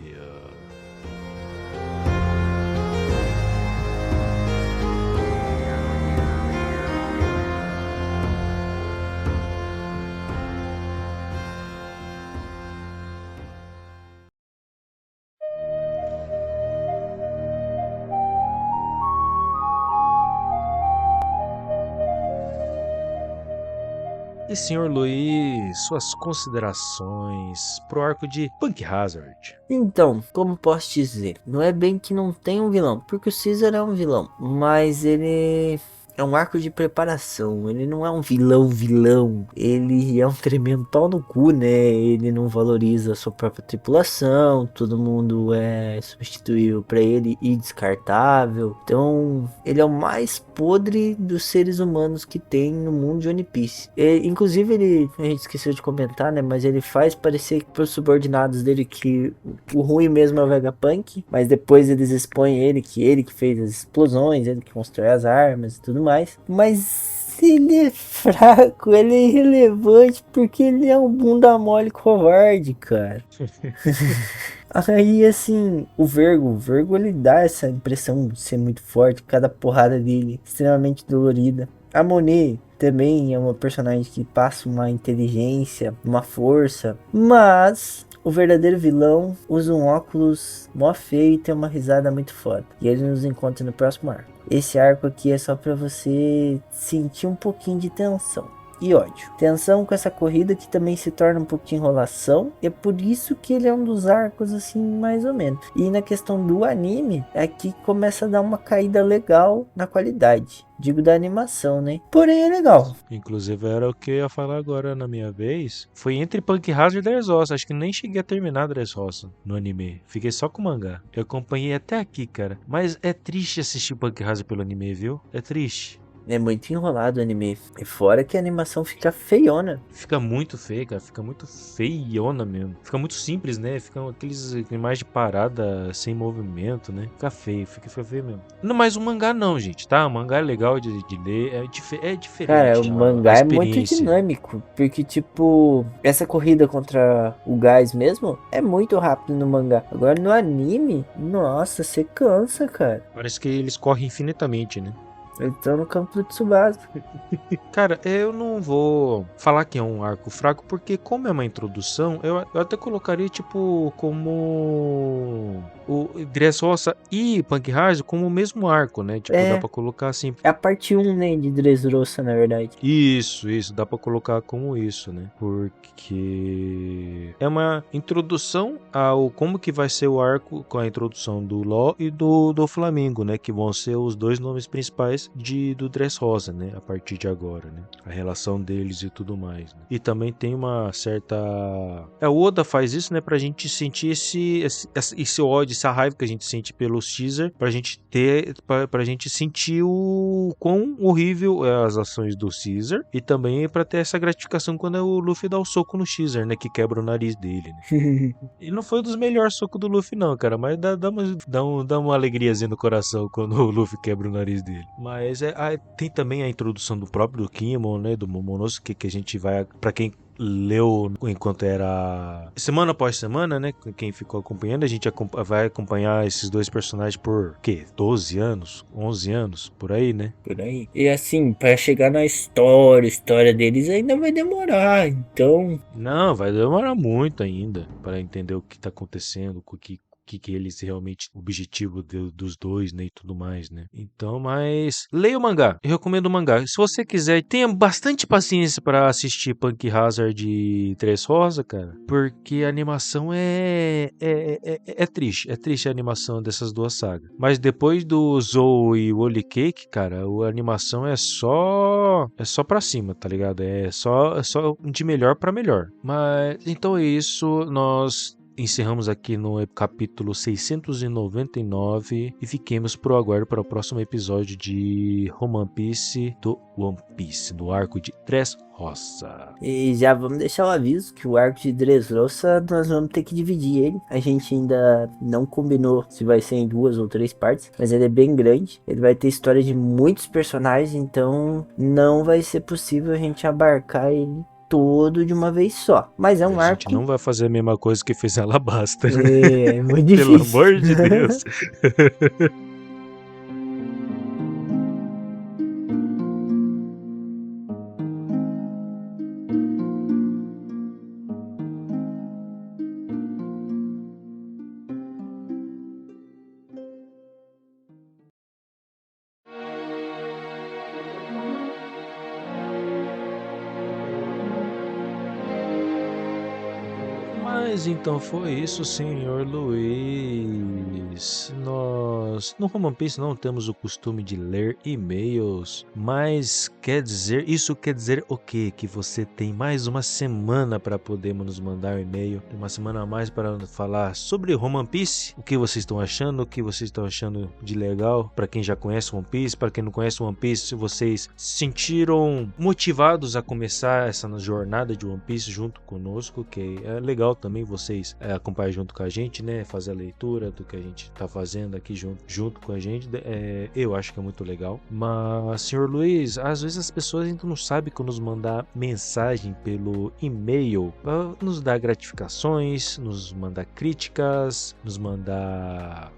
E senhor Luiz, suas considerações pro arco de Punk Hazard? Então, como posso dizer, não é bem que não tem um vilão, porque o Caesar é um vilão, mas ele é um arco de preparação, ele não é um vilão, ele é um tremendo pau no cu, né? Ele não valoriza a sua própria tripulação, todo mundo é substituível pra ele e descartável. Então, ele é o mais podre dos seres humanos que tem no mundo de One Piece. Inclusive, a gente esqueceu de comentar, né? Mas ele faz parecer pros subordinados dele que o ruim mesmo é o Vegapunk, mas depois eles expõem ele que fez as explosões, ele que constrói as armas e tudo mais. Mas ele é fraco, ele é irrelevante porque ele é um bunda mole covarde, cara. Aí, assim, o Vergo ele dá essa impressão de ser muito forte, cada porrada dele extremamente dolorida. A Monet também é uma personagem que passa uma inteligência, uma força, mas o verdadeiro vilão usa um óculos mó feio e tem uma risada muito foda. E ele nos encontra no próximo arco. Esse arco aqui é só pra você sentir um pouquinho de tensão e ódio. Tensão com essa corrida que também se torna um pouco de enrolação. É por isso que ele é um dos arcos assim, mais ou menos. E na questão do anime, aqui começa a dar uma caída legal na qualidade. Digo da animação, né? Porém é legal. Inclusive era o que eu ia falar agora na minha vez. Foi entre Punk Hazard e Dressrosa. Acho que nem cheguei a terminar Dressrosa no anime. Fiquei só com o mangá. Eu acompanhei até aqui, cara. Mas é triste assistir Punk Hazard pelo anime, viu? É triste. É muito enrolado o anime. E fora que a animação fica feiona. Fica muito feia, cara. Fica muito feiona mesmo. Fica muito simples, né? Ficam aqueles imagens de parada sem movimento, né? Fica feio mesmo. Não, mas o mangá não, gente, tá? O mangá é legal de ler. É diferente. Cara, o mangá é muito dinâmico. Porque, tipo, essa corrida contra o gás mesmo é muito rápido no mangá. Agora no anime, nossa, você cansa, cara. Parece que eles correm infinitamente, né? Eles estão no campo do Tsubasa. Cara, eu não vou falar que é um arco fraco, porque como é uma introdução, eu até colocaria, tipo, como o Dressrosa e Punk Hazard como o mesmo arco, né? Tipo, dá pra colocar assim. É a parte 1, né, de Dressrosa, na verdade. Isso, dá pra colocar como isso, né? Porque é uma introdução ao como que vai ser o arco com a introdução do Law e do Flamengo, né? Que vão ser os dois nomes principais do Dressrosa, né? A partir de agora, né? A relação deles e tudo mais, né? E também tem uma certa... o Oda faz isso, né? Pra gente sentir esse ódio, essa raiva que a gente sente pelo Caesar, pra gente sentir o quão horrível é as ações do Caesar, e também pra ter essa gratificação quando o Luffy dá o soco no Caesar, né? Que quebra o nariz dele, né? E não foi um dos melhores socos do Luffy não, cara, mas dá uma alegriazinha no coração quando o Luffy quebra o nariz dele. Mas tem também a introdução do próprio Kinemon, né, do Momonosuke, que a gente vai, pra quem leu enquanto era semana após semana, né? Quem ficou acompanhando, a gente vai acompanhar esses dois personagens por, 12 anos? 11 anos? Por aí, né? Por aí. E assim, pra chegar na história deles ainda vai demorar, então... Não, vai demorar muito ainda para entender o que tá acontecendo, o que eles realmente, o objetivo dos dois, né, e tudo mais, né. Então, mas leia o mangá, eu recomendo o mangá. Se você quiser, tenha bastante paciência para assistir Punk Hazard 3 Rosa, cara, porque a animação é triste a animação dessas duas sagas. Mas depois do Zou e Holy Cake, cara, a animação é só pra cima, tá ligado? É só de melhor pra melhor. Mas então é isso, nós encerramos aqui no capítulo 699 e fiquemos pro aguardo para o próximo episódio de One Piece do One Piece, do arco de Dressrosa. E já vamos deixar o aviso que o arco de Dressrosa nós vamos ter que dividir ele. A gente ainda não combinou se vai ser em 2 ou 3 partes, mas ele é bem grande. Ele vai ter história de muitos personagens, então não vai ser possível a gente abarcar ele todo de uma vez só. Mas é um arco... A gente não vai fazer a mesma coisa que fez Alabasta. É muito difícil. Pelo amor de Deus. Mas então foi isso, senhor Luiz. Nós no One Piece não temos o costume de ler e-mails, mas isso quer dizer o quê? Que você tem mais uma semana para poder nos mandar um e-mail, uma semana a mais para falar sobre One Piece, o que vocês estão achando, de legal, para quem já conhece One Piece, para quem não conhece One Piece, se vocês se sentiram motivados a começar essa jornada de One Piece junto conosco, que é legal também vocês acompanhar junto com a gente, né? Fazer a leitura do que a gente tá fazendo aqui junto com a gente. Eu acho que é muito legal. Mas, senhor Luiz, às vezes as pessoas ainda não sabem como nos mandar mensagem pelo e-mail para nos dar gratificações, nos mandar críticas, nos mandar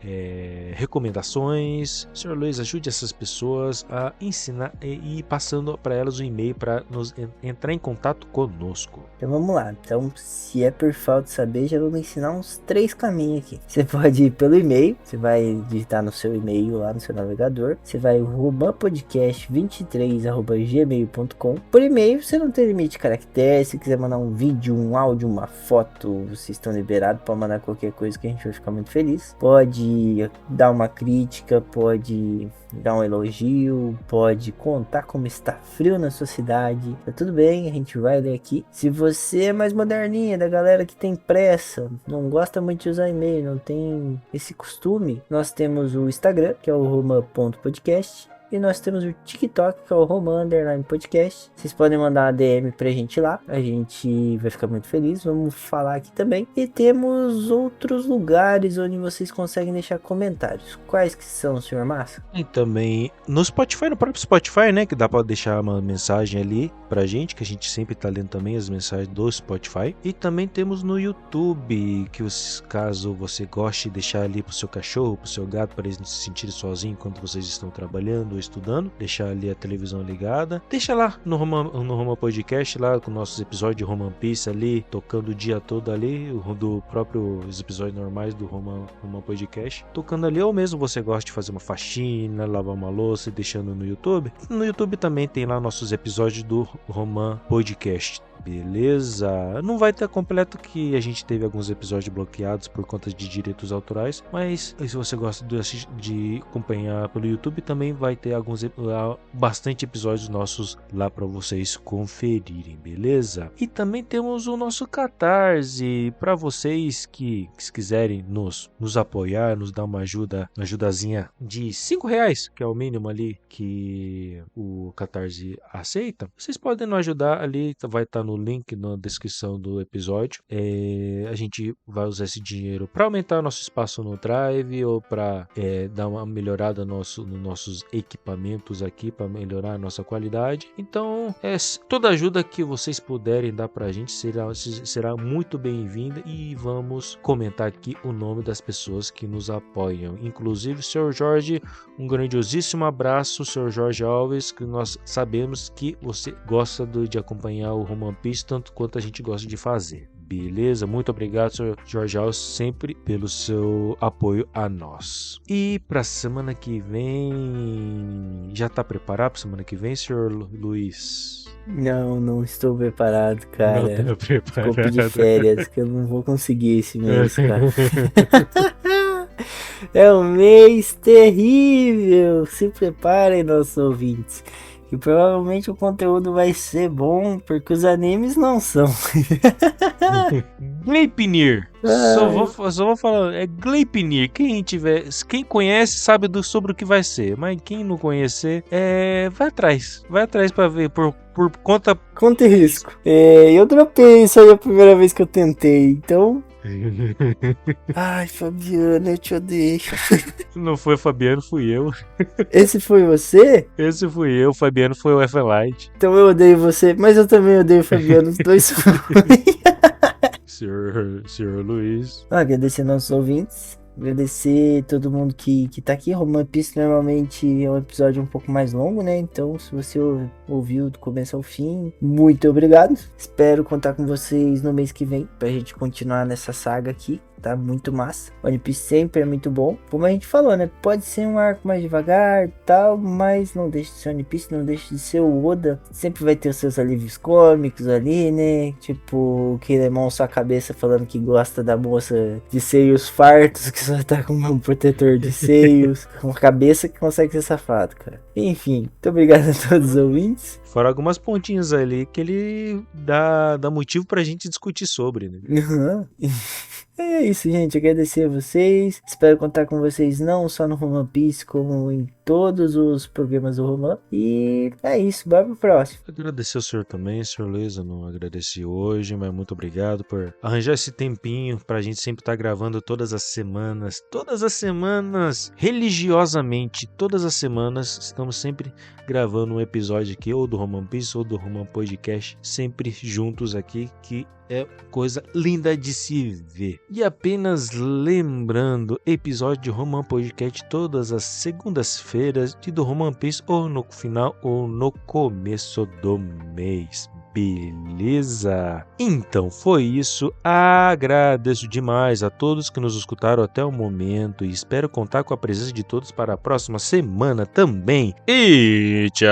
recomendações. Senhor Luiz, ajude essas pessoas a ensinar e ir passando para elas o e-mail para nos entrar em contato conosco. Então vamos lá. Então, se é por falta de saber, já vou ensinar uns 3 caminhos aqui. Você pode ir pelo e-mail, você vai digitar no seu e-mail lá no seu navegador, você vai romanpodcast23@gmail.com. Por e-mail você não tem limite de caracteres, se quiser mandar um vídeo, um áudio, uma foto, vocês estão liberados para mandar qualquer coisa que a gente vai ficar muito feliz. Pode dar uma crítica, pode dar um elogio, pode contar como está frio na sua cidade, tá tudo bem, a gente vai ler aqui. Se você é mais moderninha, da galera que tem pressa, não gosta muito de usar e-mail, não tem esse costume, nós temos o Instagram, que é o roman.podcast, e nós temos o TikTok, que é o roman_podcast. Vocês podem mandar uma DM pra gente lá, a gente vai ficar muito feliz, vamos falar aqui também. E temos outros lugares onde vocês conseguem deixar comentários. Quais que são, senhor Massa? E também no Spotify, no próprio Spotify, né, que dá pra deixar uma mensagem ali pra gente, que a gente sempre tá lendo também as mensagens do Spotify. E também temos no YouTube, que caso você goste de deixar ali pro seu cachorro, pro seu gato, para eles não se sentirem sozinhos enquanto vocês estão trabalhando, estudando, deixar ali a televisão ligada, deixa lá no Roman Podcast, lá com nossos episódios de One Piece ali, tocando o dia todo ali, do próprio os episódios normais do Roman Podcast, tocando ali, ou mesmo você gosta de fazer uma faxina, lavar uma louça e deixando no YouTube. No YouTube também tem lá nossos episódios do Roman Podcast. Beleza? Não vai estar completo, que a gente teve alguns episódios bloqueados por conta de direitos autorais, mas se você gosta de acompanhar pelo YouTube, também vai ter bastante episódios nossos lá para vocês conferirem, beleza? E também temos o nosso Catarse, para vocês que quiserem nos apoiar, nos dar uma ajudazinha de R$5, que é o mínimo ali que o Catarse aceita. Vocês podem nos ajudar ali, vai estar no link na descrição do episódio. A gente vai usar esse dinheiro para aumentar nosso espaço no Drive ou para dar uma melhorada nos nossos equipamentos aqui, para melhorar a nossa qualidade. Então, toda ajuda que vocês puderem dar para a gente será muito bem-vinda, e vamos comentar aqui o nome das pessoas que nos apoiam. Inclusive, Sr. Jorge, um grandiosíssimo abraço, Sr. Jorge Alves, que nós sabemos que você gosta de acompanhar o Home One Piece tanto quanto a gente gosta de fazer. Beleza? Muito obrigado, Sr. Jorge Alves, sempre pelo seu apoio a nós. E para semana que vem, já tá preparado para semana que vem, Sr. Luiz? Não estou preparado, cara. Não tá preparado. Vou pedir férias, que eu não vou conseguir esse mês, cara. É um mês terrível. Se preparem, nossos ouvintes. E provavelmente o conteúdo vai ser bom, porque os animes não são. Gleipnir. Só vou falar, é Gleipnir. Quem conhece sabe sobre o que vai ser, mas quem não conhecer, vai atrás pra ver por conta e risco. Eu dropei isso aí a primeira vez que eu tentei, então. Ai, Fabiano, eu te odeio. Não foi Fabiano, fui eu. Esse foi você? Esse fui eu, Fabiano foi o F-Light. Então eu odeio você, mas eu também odeio o Fabiano, os dois ruins. Senhor Luiz. Agradecer nossos ouvintes. Agradecer todo mundo que tá aqui. Home One Piece normalmente é um episódio um pouco mais longo, né? Então, se você ouviu do começo ao fim, muito obrigado. Espero contar com vocês no mês que vem pra gente continuar nessa saga aqui. Tá muito massa. One Piece sempre é muito bom. Como a gente falou, né? Pode ser um arco mais devagar e tal, mas não deixe de ser One Piece, não deixe de ser o Oda. Sempre vai ter os seus alívios cômicos ali, né? Tipo, o Kinemon sua cabeça falando que gosta da moça de seios fartos, que só tá com um protetor de seios. Com a cabeça que consegue ser safado, cara. Enfim, muito obrigado a todos os ouvintes. Fora algumas pontinhas ali que ele dá motivo pra gente discutir sobre, né? É isso, gente. Agradecer a vocês. Espero contar com vocês não só no Home One Piece, como em todos os programas do Home One. E é isso. Bora pro próximo. Agradecer ao senhor também, senhor Luiz. Eu não agradeci hoje, mas muito obrigado por arranjar esse tempinho pra gente sempre estar gravando todas as semanas. Todas as semanas, religiosamente, todas as semanas, estamos sempre gravando um episódio aqui, ou do Home One Piece, ou do Home One Podcast, sempre juntos aqui, que é coisa linda de se ver. E apenas lembrando, episódio de Home One Podcast todas as segundas-feiras e do Home One Piece ou no final ou no começo do mês. Beleza? Então foi isso. Agradeço demais a todos que nos escutaram até o momento e espero contar com a presença de todos para a próxima semana também. E tchau!